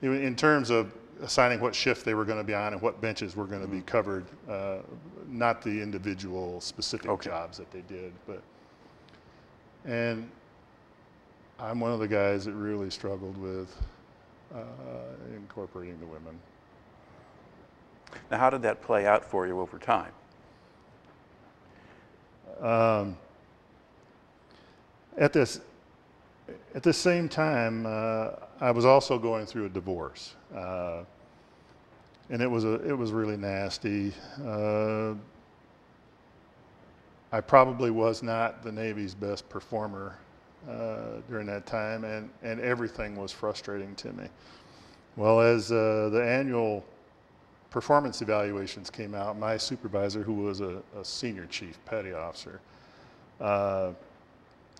in terms of assigning what shift they were going to be on and what benches were going to be covered, not the individual specific jobs that they did, and I'm one of the guys that really struggled with incorporating the women. Now, how did that play out for you over time? At this same time, I was also going through a divorce, and it was really nasty. I probably was not the Navy's best performer during that time, and everything was frustrating to me. Well, as the annual performance evaluations came out, my supervisor, who was a senior chief petty officer,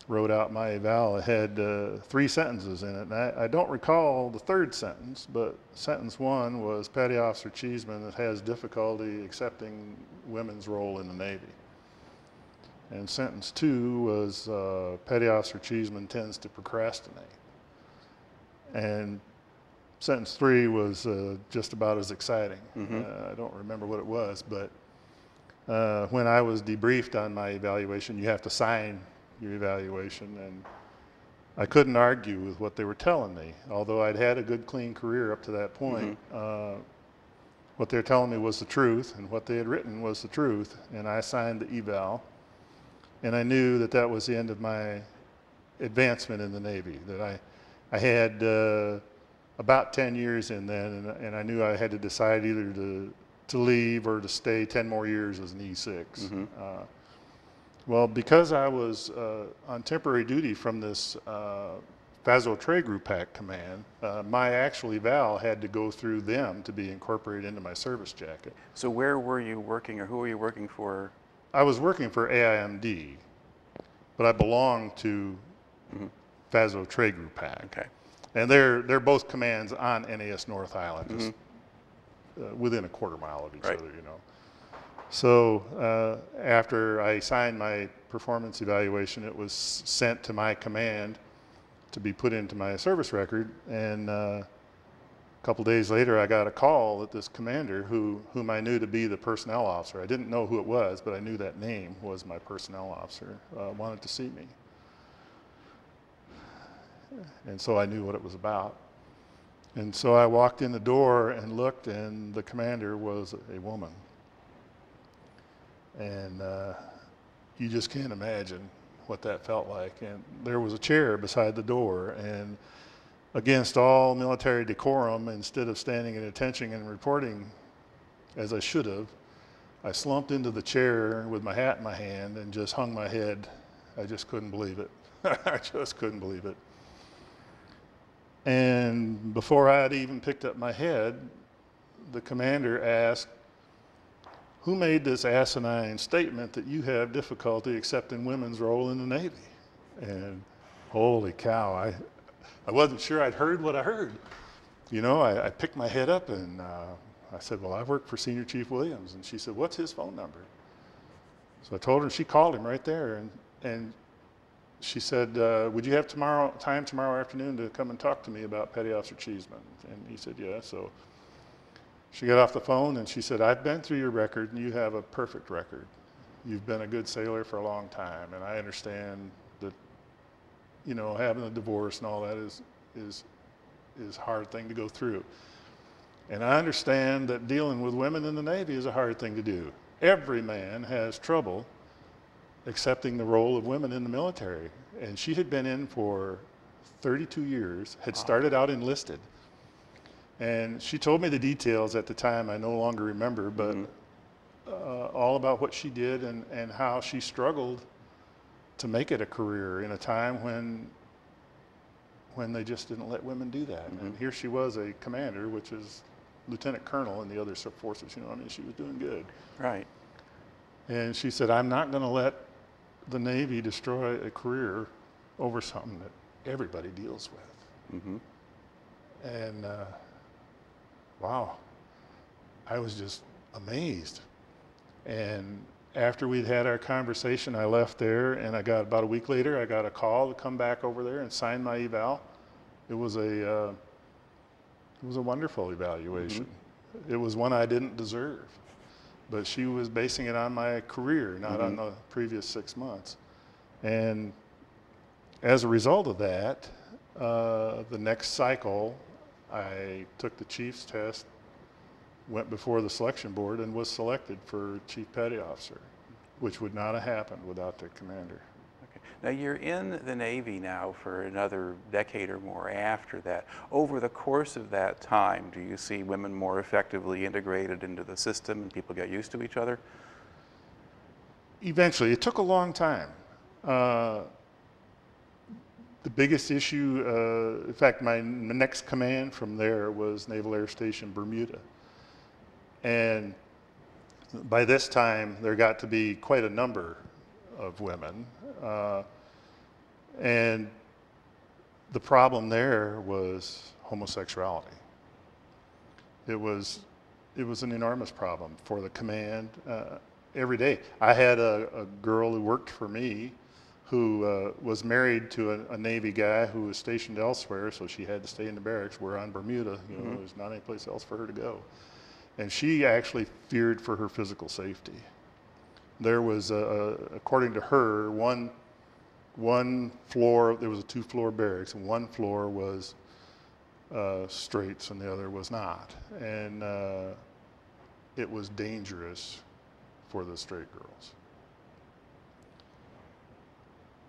wrote out my eval. It had 3 sentences in it, and I don't recall the third sentence, but sentence 1 was Petty Officer Cheeseman that has difficulty accepting women's role in the Navy. And sentence 2 was Petty Officer Cheeseman tends to procrastinate. And sentence 3 was just about as exciting. I don't remember what it was, but when I was debriefed on my evaluation, you have to sign your evaluation, and I couldn't argue with what they were telling me. Although I'd had a good, clean career up to that point, what they were telling me was the truth, and what they had written was the truth, and I signed the eval. And I knew that that was the end of my advancement in the Navy, that I had about 10 years in then, and I knew I had to decide either to leave or to stay 10 more years as an E6. Well, because I was on temporary duty from this FASO Trade Group Pack Command, my actual eval had to go through them to be incorporated into my service jacket. So where were you working, or who were you working for? I was working for AIMD, but I belonged to FASO Trade Group Pack. Okay. And they're both commands on NAS North Island, just within a quarter mile of each other, you know. So after I signed my performance evaluation, it was sent to my command to be put into my service record. And a couple days later, I got a call that this commander, whom I knew to be the personnel officer, I didn't know who it was, but I knew that name was my personnel officer, wanted to see me. And so I knew what it was about. And so I walked in the door and looked, and the commander was a woman. And you just can't imagine what that felt like. And there was a chair beside the door, and against all military decorum, instead of standing at attention and reporting as I should have, I slumped into the chair with my hat in my hand and just hung my head. I just couldn't believe it. I just couldn't believe it. And before I had even picked up my head, the commander asked, "Who made this asinine statement that you have difficulty accepting women's role in the Navy?" And holy cow, I wasn't sure I'd heard what I heard. You know, I picked my head up and I said, "Well, I work for Senior Chief Williams." And she said, "What's his phone number?" So I told her, and she called him right there. And she said, "Would you have time tomorrow afternoon to come and talk to me about Petty Officer Cheeseman?" And he said, "Yeah." So she got off the phone and she said, "I've been through your record and you have a perfect record. You've been a good sailor for a long time, and I understand that, you know, having a divorce and all that is a hard thing to go through. And I understand that dealing with women in the Navy is a hard thing to do. Every man has trouble accepting the role of women in the military." And she had been in for 32 years, had started out enlisted. And she told me the details at the time, I no longer remember, but all about what she did and how she struggled to make it a career in a time when they just didn't let women do that. And here she was, a commander, which is lieutenant colonel in the other forces, you know, I mean, she was doing good. Right. And she said, "I'm not going to let the Navy destroy a career over something that everybody deals with." And wow, I was just amazed. And after we'd had our conversation, I left there, and about a week later, I got a call to come back over there and sign my eval. It was a wonderful evaluation. It was one I didn't deserve, but she was basing it on my career, not on the previous 6 months. And as a result of that, the next cycle, I took the chief's test, went before the selection board, and was selected for Chief Petty Officer, which would not have happened without the commander. Okay. Now you're in the Navy now for another decade or more after that. Over the course of that time, do you see women more effectively integrated into the system and people get used to each other? Eventually, it took a long time. The biggest issue, in fact, my next command from there was Naval Air Station Bermuda. And by this time, there got to be quite a number of women. And the problem there was homosexuality. It was an enormous problem for the command. Every day, I had a girl who worked for me who was married to a Navy guy who was stationed elsewhere, so she had to stay in the barracks. We're on Bermuda, you know, there's not any place else for her to go. And she actually feared for her physical safety. There was, according to her, one floor, there was a 2-floor barracks, and one floor was straights and the other was not. And it was dangerous for the straight girls.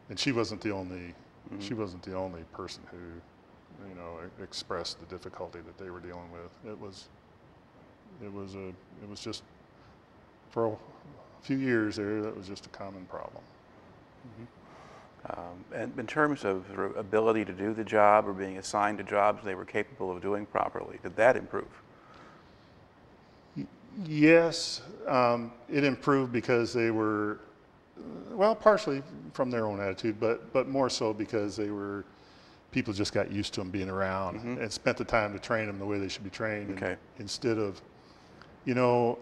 And she wasn't the only person who, you know, expressed the difficulty that they were dealing with. It was just, for a few years there, that was just a common problem. And in terms of ability to do the job or being assigned to jobs they were capable of doing properly, did that improve? Yes, it improved because they were, well, partially from their own attitude, but more so because people just got used to them being around and spent the time to train them the way they should be trained. Okay. Instead of, you know,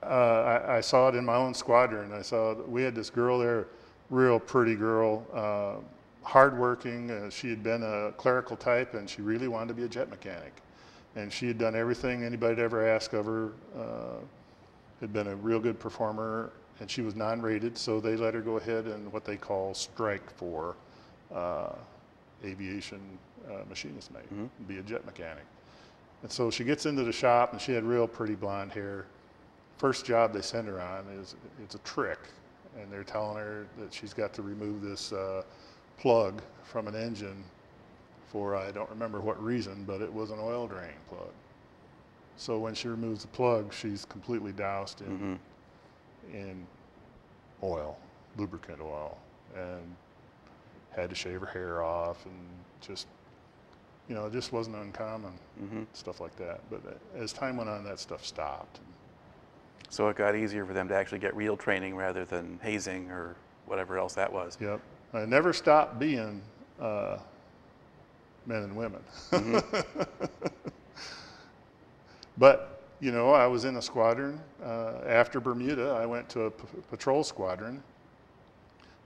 I saw it in my own squadron. We had this girl there, real pretty girl, hardworking. She had been a clerical type, and she really wanted to be a jet mechanic. And she had done everything anybody had ever asked of her, had been a real good performer, and she was non-rated, so they let her go ahead and what they call strike for aviation machinist mate, be a jet mechanic. And so she gets into the shop, and she had real pretty blonde hair. First job they send her on it's a trick, and they're telling her that she's got to remove this plug from an engine for, I don't remember what reason, but it was an oil drain plug. So when she removes the plug, she's completely doused in oil, lubricant oil, and had to shave her hair off, and just, you know, it just wasn't uncommon, stuff like that. But as time went on, that stuff stopped. So it got easier for them to actually get real training rather than hazing or whatever else that was. Yep. I never stopped being men and women. But, you know, I was in a squadron. After Bermuda, I went to a patrol squadron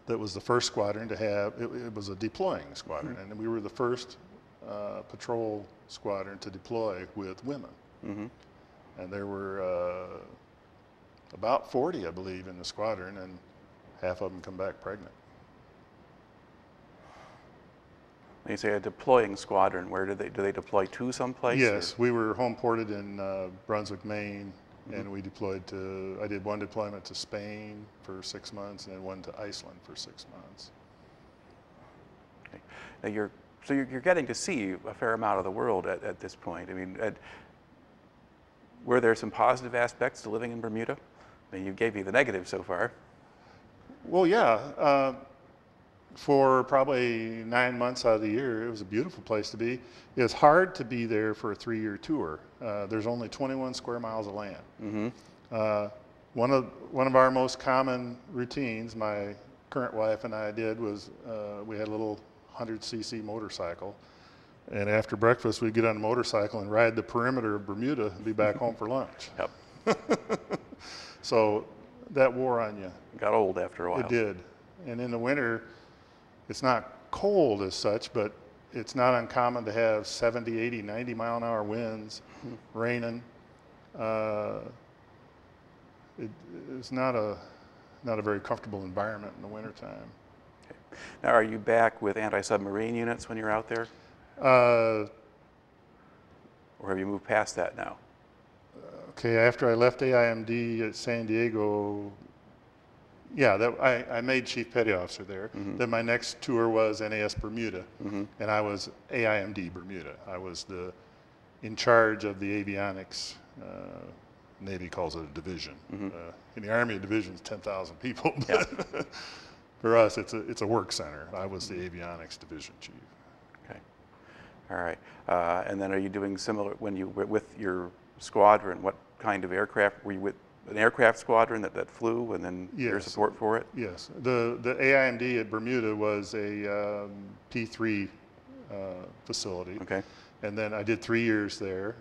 that was the first squadron to have, it was a deploying squadron, and we were the first patrol squadron to deploy with women. And there were about 40, I believe, in the squadron, and half of them come back pregnant. When you say a deploying squadron, where do they deploy to someplace? Yes, we were home ported in Brunswick, Maine, and we deployed I did one deployment to Spain for 6 months, and then one to Iceland for 6 months. Okay. Now you're getting to see a fair amount of the world at this point. I mean, were there some positive aspects to living in Bermuda? I mean, you gave me the negative so far. Well, yeah. For probably 9 months out of the year, it was a beautiful place to be. It's hard to be there for a 3-year tour. There's only 21 square miles of land. One of our most common routines, my current wife and I did, was we had a little 100cc motorcycle, and after breakfast we'd get on a motorcycle and ride the perimeter of Bermuda and be back home for lunch. Yep. So that wore on you. Got old after a while. It did. And in the winter, it's not cold as such, but it's not uncommon to have 70, 80, 90 mile an hour winds, raining. It's not a very comfortable environment in the wintertime. Okay. Now, are you back with anti-submarine units when you're out there? Or have you moved past that now? Okay, after I left AIMD at San Diego, yeah, I made Chief Petty Officer there. Then my next tour was NAS Bermuda, and I was AIMD Bermuda. I was in charge of the avionics. Navy calls it a division. In the Army, a division is 10,000 people. But for us, it's a work center. I was the avionics division chief. Okay. All right. And then are you doing similar when you were with your squadron? What kind of aircraft were you with? An aircraft squadron that flew, and then your support for it? Yes. The AIMD at Bermuda was a P3 facility. Okay. And then I did 3 years there.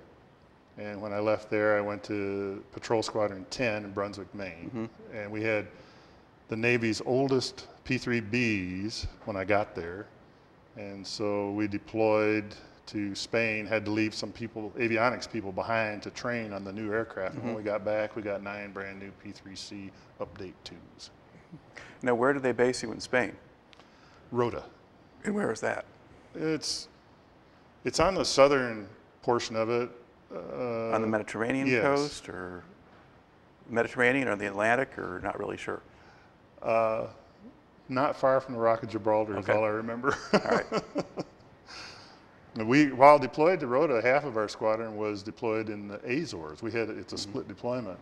And when I left there, I went to Patrol Squadron 10 in Brunswick, Maine. And we had the Navy's oldest P3Bs when I got there. And so we deployed to Spain, had to leave some people, avionics people, behind to train on the new aircraft. And when we got back, we got 9 brand new P3C update 2s. Now, where did they base you in Spain? Rota. And where is that? It's on the southern portion of it. On the Mediterranean coast, or Mediterranean, or the Atlantic, or not really sure? Not far from the Rock of Gibraltar is all I remember. All right. While deployed to Rota, half of our squadron was deployed in the Azores. It's a split deployment.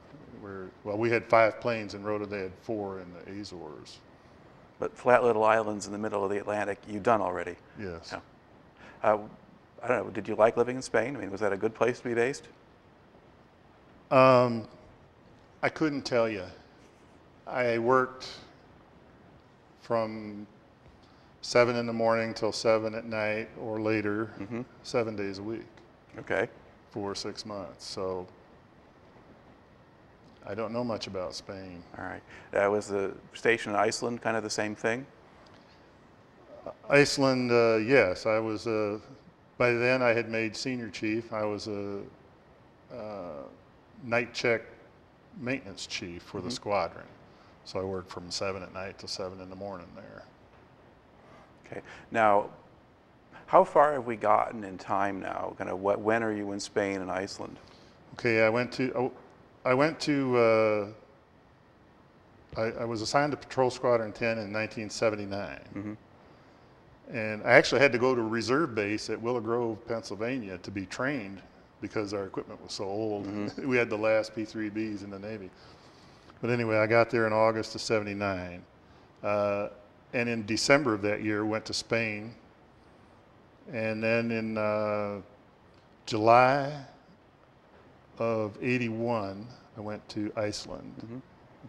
We had 5 planes in Rota, they had 4 in the Azores. But flat little islands in the middle of the Atlantic, you've done already? Yes. Yeah. I don't know, did you like living in Spain? I mean, was that a good place to be based? I couldn't tell you. I worked from 7 in the morning till 7 at night or later, 7 days a week. Okay. For 6 months. So I don't know much about Spain. All right. Was the station in Iceland kind of the same thing? Iceland, yes. I was, by then I had made senior chief. I was a night check maintenance chief for the squadron. So I worked from 7 at night till 7 in the morning there. Okay. Now, how far have we gotten in time now? Kind of when are you in Spain and Iceland? Okay, I went to I was assigned to Patrol Squadron 10 in 1979. Mm-hmm. And I actually had to go to a reserve base at Willow Grove, Pennsylvania to be trained because our equipment was so old. Mm-hmm. We had the last P-3Bs in the Navy. But anyway, I got there in August of 79. And in December of that year, went to Spain. And then in July of 81, I went to Iceland. Mm-hmm.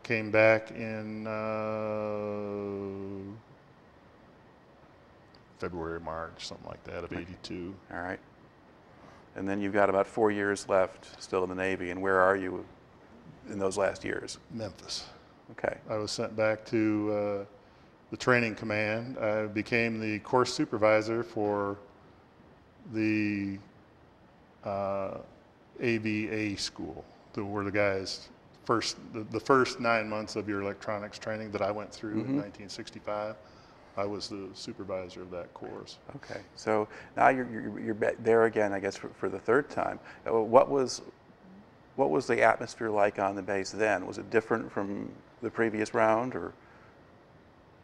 Came back in February, March, something like that, of 82. All right. And then you've got about 4 years left still in the Navy. And where are you in those last years? Memphis. Okay. I was sent back to the training command. I became the course supervisor for the AVA school, where the guys the first 9 months of your electronics training that I went through in 1965. I was the supervisor of that course. Okay. So now you're back there again, I guess, for the third time. What was the atmosphere like on the base then? Was it different from the previous round, or?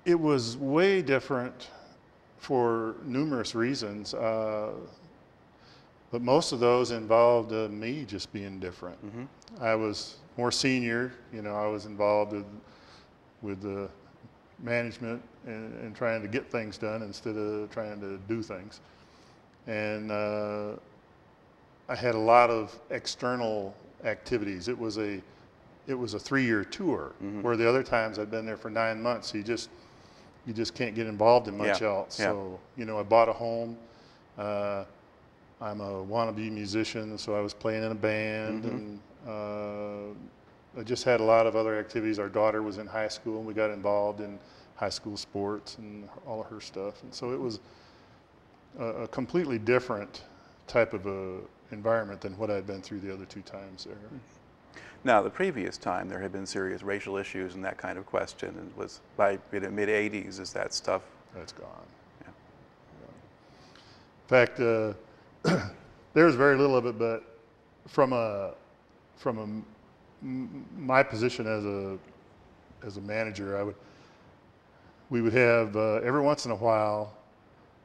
It was way different for numerous reasons, but most of those involved me just being different. Mm-hmm. I was more senior, I was involved with the management and trying to get things done instead of trying to do things. And I had a lot of external activities. It was a 3-year tour, Mm-hmm. where the other times I'd been there for 9 months. You just can't get involved in much else. Yeah. So, I bought a home. I'm a wannabe musician, so I was playing in a band, Mm-hmm. and I just had a lot of other activities. Our daughter was in high school, and we got involved in high school sports and all of her stuff. And so it was a completely different type of a environment than what I'd been through the other 2 times there. Now, the previous time there had been serious racial issues and that kind of question, and was by the mid-'80s. Is that stuff? That's gone. Yeah. In fact, there's very little of it, but from my position as a manager, we would have every once in a while,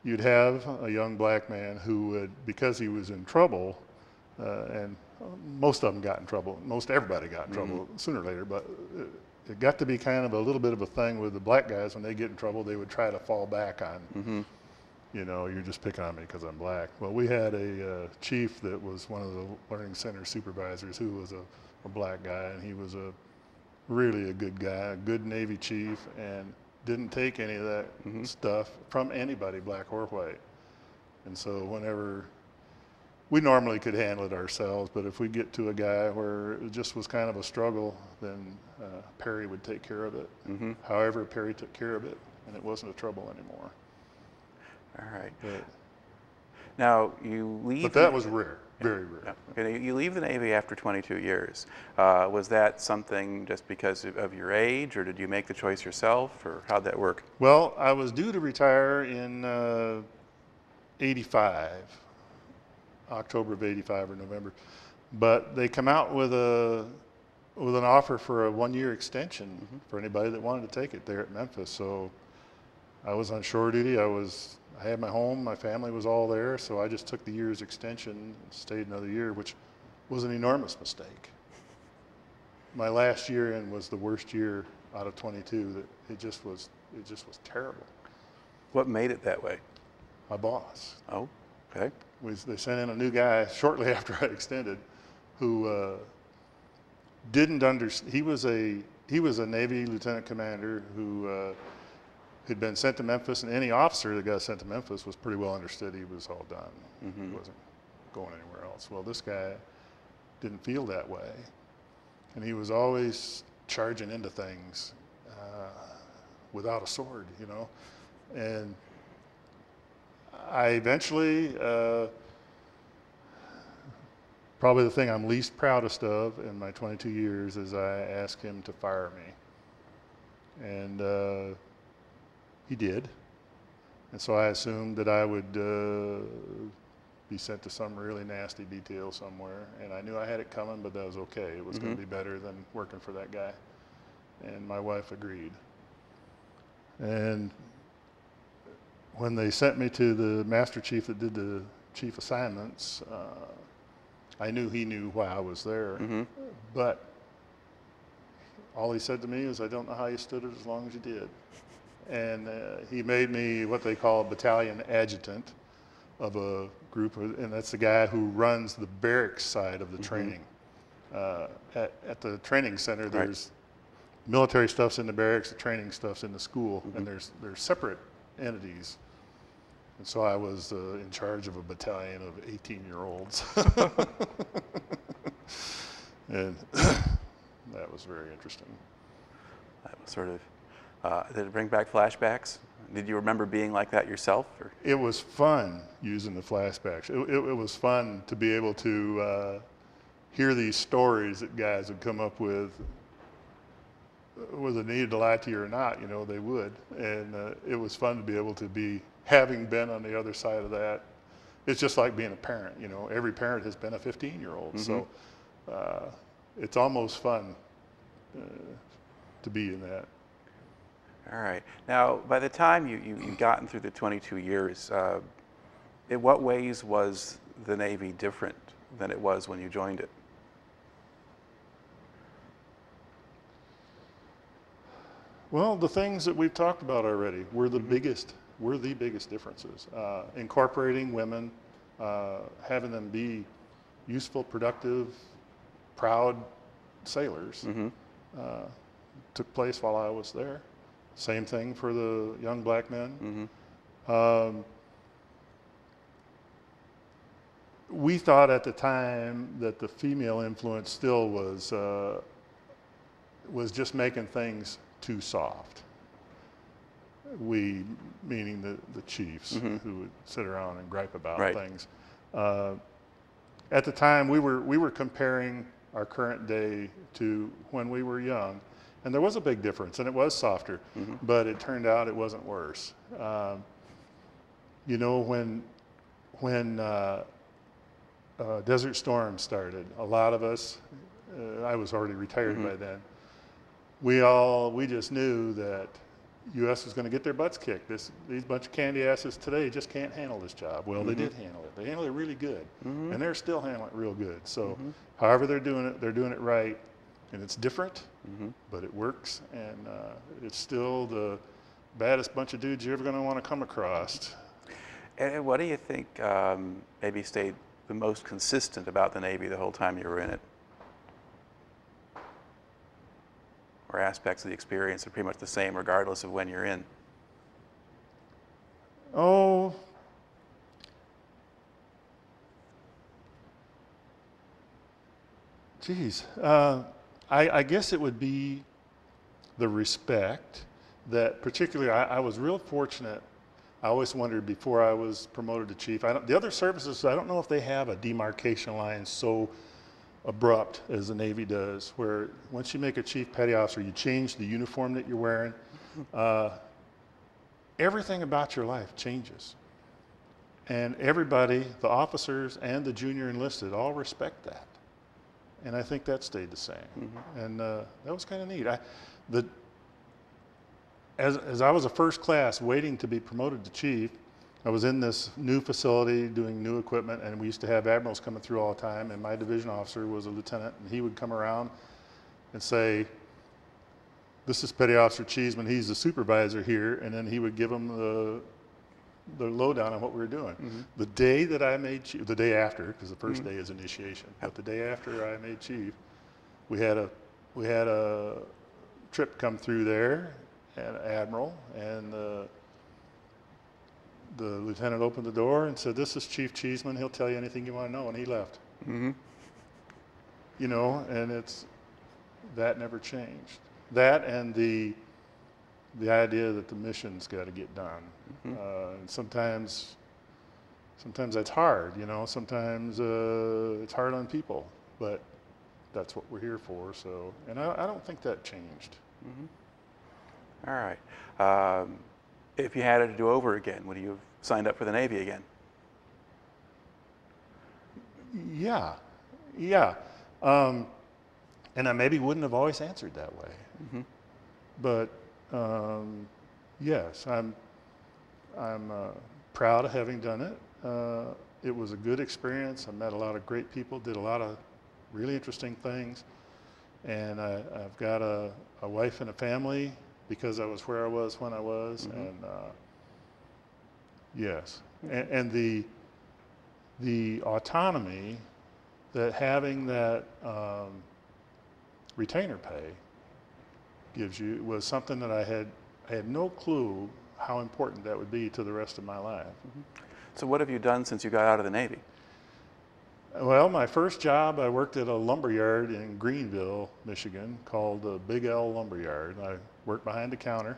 you'd have a young black man who would, because he was in trouble, and most of them got in trouble. Most everybody got in trouble sooner or later, but it got to be kind of a little bit of a thing with the black guys. When they get in trouble, they would try to fall back on, you're just picking on me because I'm black. Well, we had a chief that was one of the learning center supervisors who was a black guy, and he was really a good guy, a good Navy chief, and didn't take any of that stuff from anybody, black or white. And so whenever we normally could handle it ourselves, but if we get to a guy where it just was kind of a struggle, then Perry would take care of it. Mm-hmm. However, Perry took care of it, and it wasn't a trouble anymore. All right. But, Now, you leave. but that was rare, very rare. Yeah. Okay, you leave the Navy after 22 years. Was that something just because of your age, or did you make the choice yourself, or how'd that work? Well, I was due to retire in 85, October of 85 or November, but they come out with an offer for a 1-year extension for anybody that wanted to take it there at Memphis. So I was on shore duty. I had my home, my family was all there, so I just took the year's extension and stayed another year, which was an enormous mistake. My last year in was the worst year out of 22. That it just was terrible. What made it that way? My boss. Oh, okay. They sent in a new guy shortly after I extended, who didn't understand. He was a Navy lieutenant commander who had been sent to Memphis, and any officer that got sent to Memphis was pretty well understood he was all done. Mm-hmm. He wasn't going anywhere else. Well, this guy didn't feel that way, and he was always charging into things without a sword, and I eventually, probably the thing I'm least proudest of in my 22 years is I asked him to fire me. And he did. And so I assumed that I would be sent to some really nasty detail somewhere. And I knew I had it coming, but that was okay. It was going to be better than working for that guy. and my wife agreed. And when they sent me to the master chief that did the chief assignments, I knew he knew why I was there. But all he said to me is, I don't know how you stood it as long as you did. And he made me what they call a battalion adjutant of a group, and that's the guy who runs the barracks side of the training. At the training center, there's military stuff's in the barracks, the training stuff's in the school, and there's separate entities. And so I was in charge of a battalion of 18-year-olds. And that was very interesting. That was sort of, did it bring back flashbacks? Did you remember being like that yourself? Or? It was fun using the flashbacks. It was fun to be able to hear these stories that guys would come up with, whether they needed to lie to you or not, you know, they would. And it was fun to be able to be, having been on the other side of that. It's just like being a parent, you know. Every parent has been a 15-year-old. So it's almost fun to be in that. All right. Now, by the time you'd gotten through the 22 years, in what ways was the Navy different than it was when you joined it? Well, the things that we've talked about already were the biggest differences. Incorporating women, having them be useful, productive, proud sailors took place while I was there. Same thing for the young black men. We thought at the time that the female influence still was just making things too soft. We, meaning the chiefs, who would sit around and gripe about things. At the time, we were comparing our current day to when we were young, and there was a big difference, and it was softer, but it turned out it wasn't worse. You know, when Desert Storm started, a lot of us, I was already retired by then, we just knew that U.S. was going to get their butts kicked. These bunch of candy asses today just can't handle this job. Well, they did handle it. They handled it really good, and they're still handling it real good. So, however they're doing it right, and it's different, but it works, and it's still the baddest bunch of dudes you're ever going to want to come across. And what do you think maybe stayed the most consistent about the Navy the whole time you were in it? Or aspects of the experience are pretty much the same regardless of when you're in? Oh, geez. I guess it would be the respect that particularly I was real fortunate. I always wondered before I was promoted to chief, the other services, I don't know if they have a demarcation line so abrupt as the Navy does, where once you make a chief petty officer, you change the uniform that you're wearing. Everything about your life changes. And everybody, the officers and the junior enlisted, all respect that. And I think that stayed the same. And that was kind of neat. As I was a first class waiting to be promoted to chief, I was in this new facility doing new equipment, and we used to have admirals coming through all the time, and my division officer was a lieutenant, and he would come around and say, "This is Petty Officer Cheeseman, he's the supervisor here," and then he would give them the lowdown on what we were doing. The day that I made chief, the day after, because the first day is initiation, but the day after I made chief, we had a trip come through there, an admiral, and the lieutenant opened the door and said, "This is Chief Cheeseman. He'll tell you anything you want to know," and he left. You know, and that never changed. That and the idea that the mission's got to get done. And sometimes that's hard. You know, sometimes it's hard on people, but that's what we're here for. So, and I don't think that changed. All right. If you had it to do over again, would you have signed up for the Navy again? Yeah. And I maybe wouldn't have always answered that way. but yes, I'm proud of having done it. It was a good experience. I met a lot of great people, did a lot of really interesting things, and I've got a wife and a family because I was where I was when I was, and yes, and the autonomy that having that retainer pay gives you was something that I had no clue how important that would be to the rest of my life. So what have you done since you got out of the Navy? Well, my first job, I worked at a lumber yard in Greenville, Michigan, called the Big L Lumber Yard. I worked behind the counter,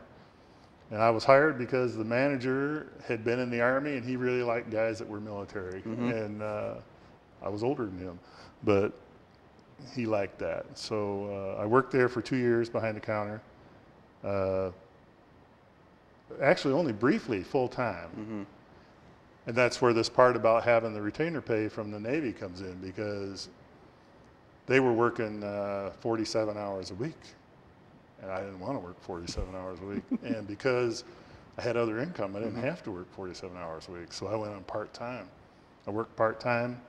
and I was hired because the manager had been in the Army, and he really liked guys that were military. And I was older than him, but he liked that. So I worked there for 2 years behind the counter. Actually, only briefly, full time. And that's where this part about having the retainer pay from the Navy comes in, because they were working 47 hours a week, and I didn't want to work 47 hours a week. And because I had other income, I didn't have to work 47 hours a week, so I went on part-time. I worked part-time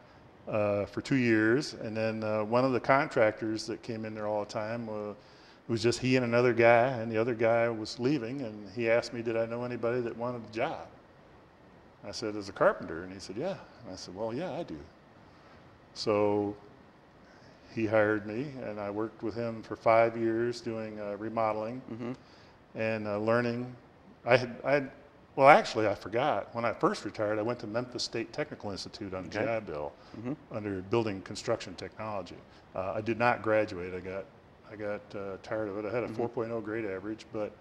for 2 years, and then one of the contractors that came in there all the time was just he and another guy, and the other guy was leaving, and he asked me, did I know anybody that wanted a job? I said, as a carpenter, and he said, yeah. And I said, well, yeah, I do. So he hired me, and I worked with him for 5 years doing remodeling and learning. Well, actually, I forgot. When I first retired, I went to Memphis State Technical Institute on GI Bill under building construction technology. I did not graduate. I got tired of it. I had a 4.0 grade average, but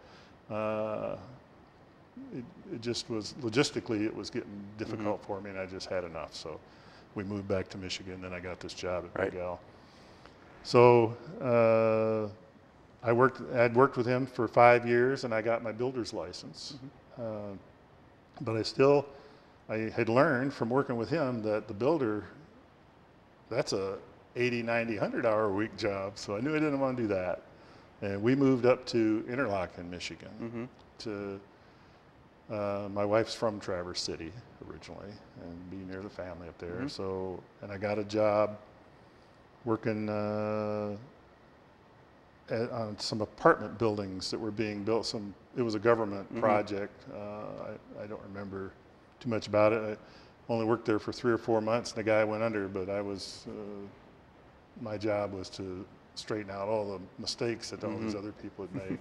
it just was, logistically, it was getting difficult for me, and I just had enough. So we moved back to Michigan, and I got this job at Big L. So I'd worked with him for 5 years, and I got my builder's license. But I had learned from working with him that the builder, that's a 80, 90, 100-hour a week job. So I knew I didn't want to do that. And we moved up to Interlochen, Michigan. My wife's from Traverse City originally, and be near the family up there. So, and I got a job working on some apartment buildings that were being built. It was a government project. I don't remember too much about it. I only worked there for 3 or 4 months, and the guy went under. But my job was to straighten out all the mistakes that all these other people had made.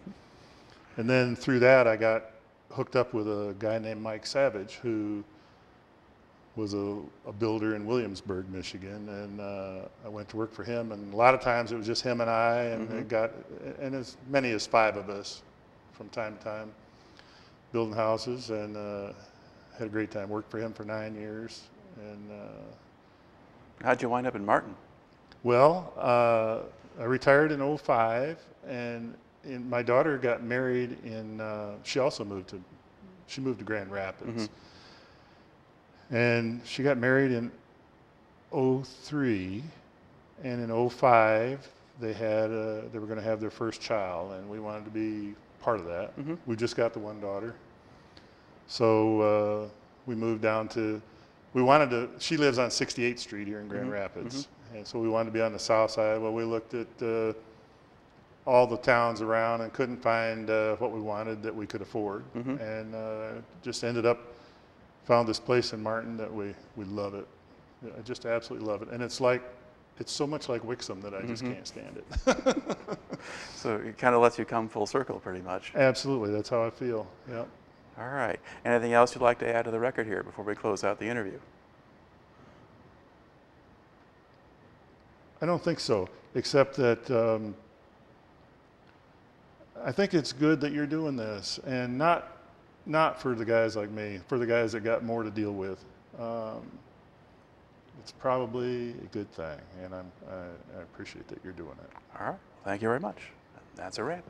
And then through that, I got hooked up with a guy named Mike Savage, who was a builder in Williamsburg, Michigan, and I went to work for him. And a lot of times it was just him and I, and and as many as 5 of us from time to time, building houses, and had a great time. Worked for him for 9 years. And how'd you wind up in Martin? Well, I retired in '05, and my daughter got married in. She also moved to Grand Rapids. And she got married in '03, and in '05 they were going to have their first child, and we wanted to be part of that. We just got the one daughter, so we moved down to. She lives on 68th Street here in Grand Rapids, and so we wanted to be on the south side. Well, we looked at all the towns around and couldn't find what we wanted that we could afford, and just ended up. Found this place in Martin that we love it. I just absolutely love it. And it's so much like Wixom that I just can't stand it. So it kind of lets you come full circle pretty much. Absolutely, that's how I feel, yeah. All right. Anything else you'd like to add to the record here before we close out the interview? I don't think so, except that I think it's good that you're doing this, and not for the guys like me, for the guys that got more to deal with. It's probably a good thing, and I appreciate that you're doing it. All right. Thank you very much. That's a wrap.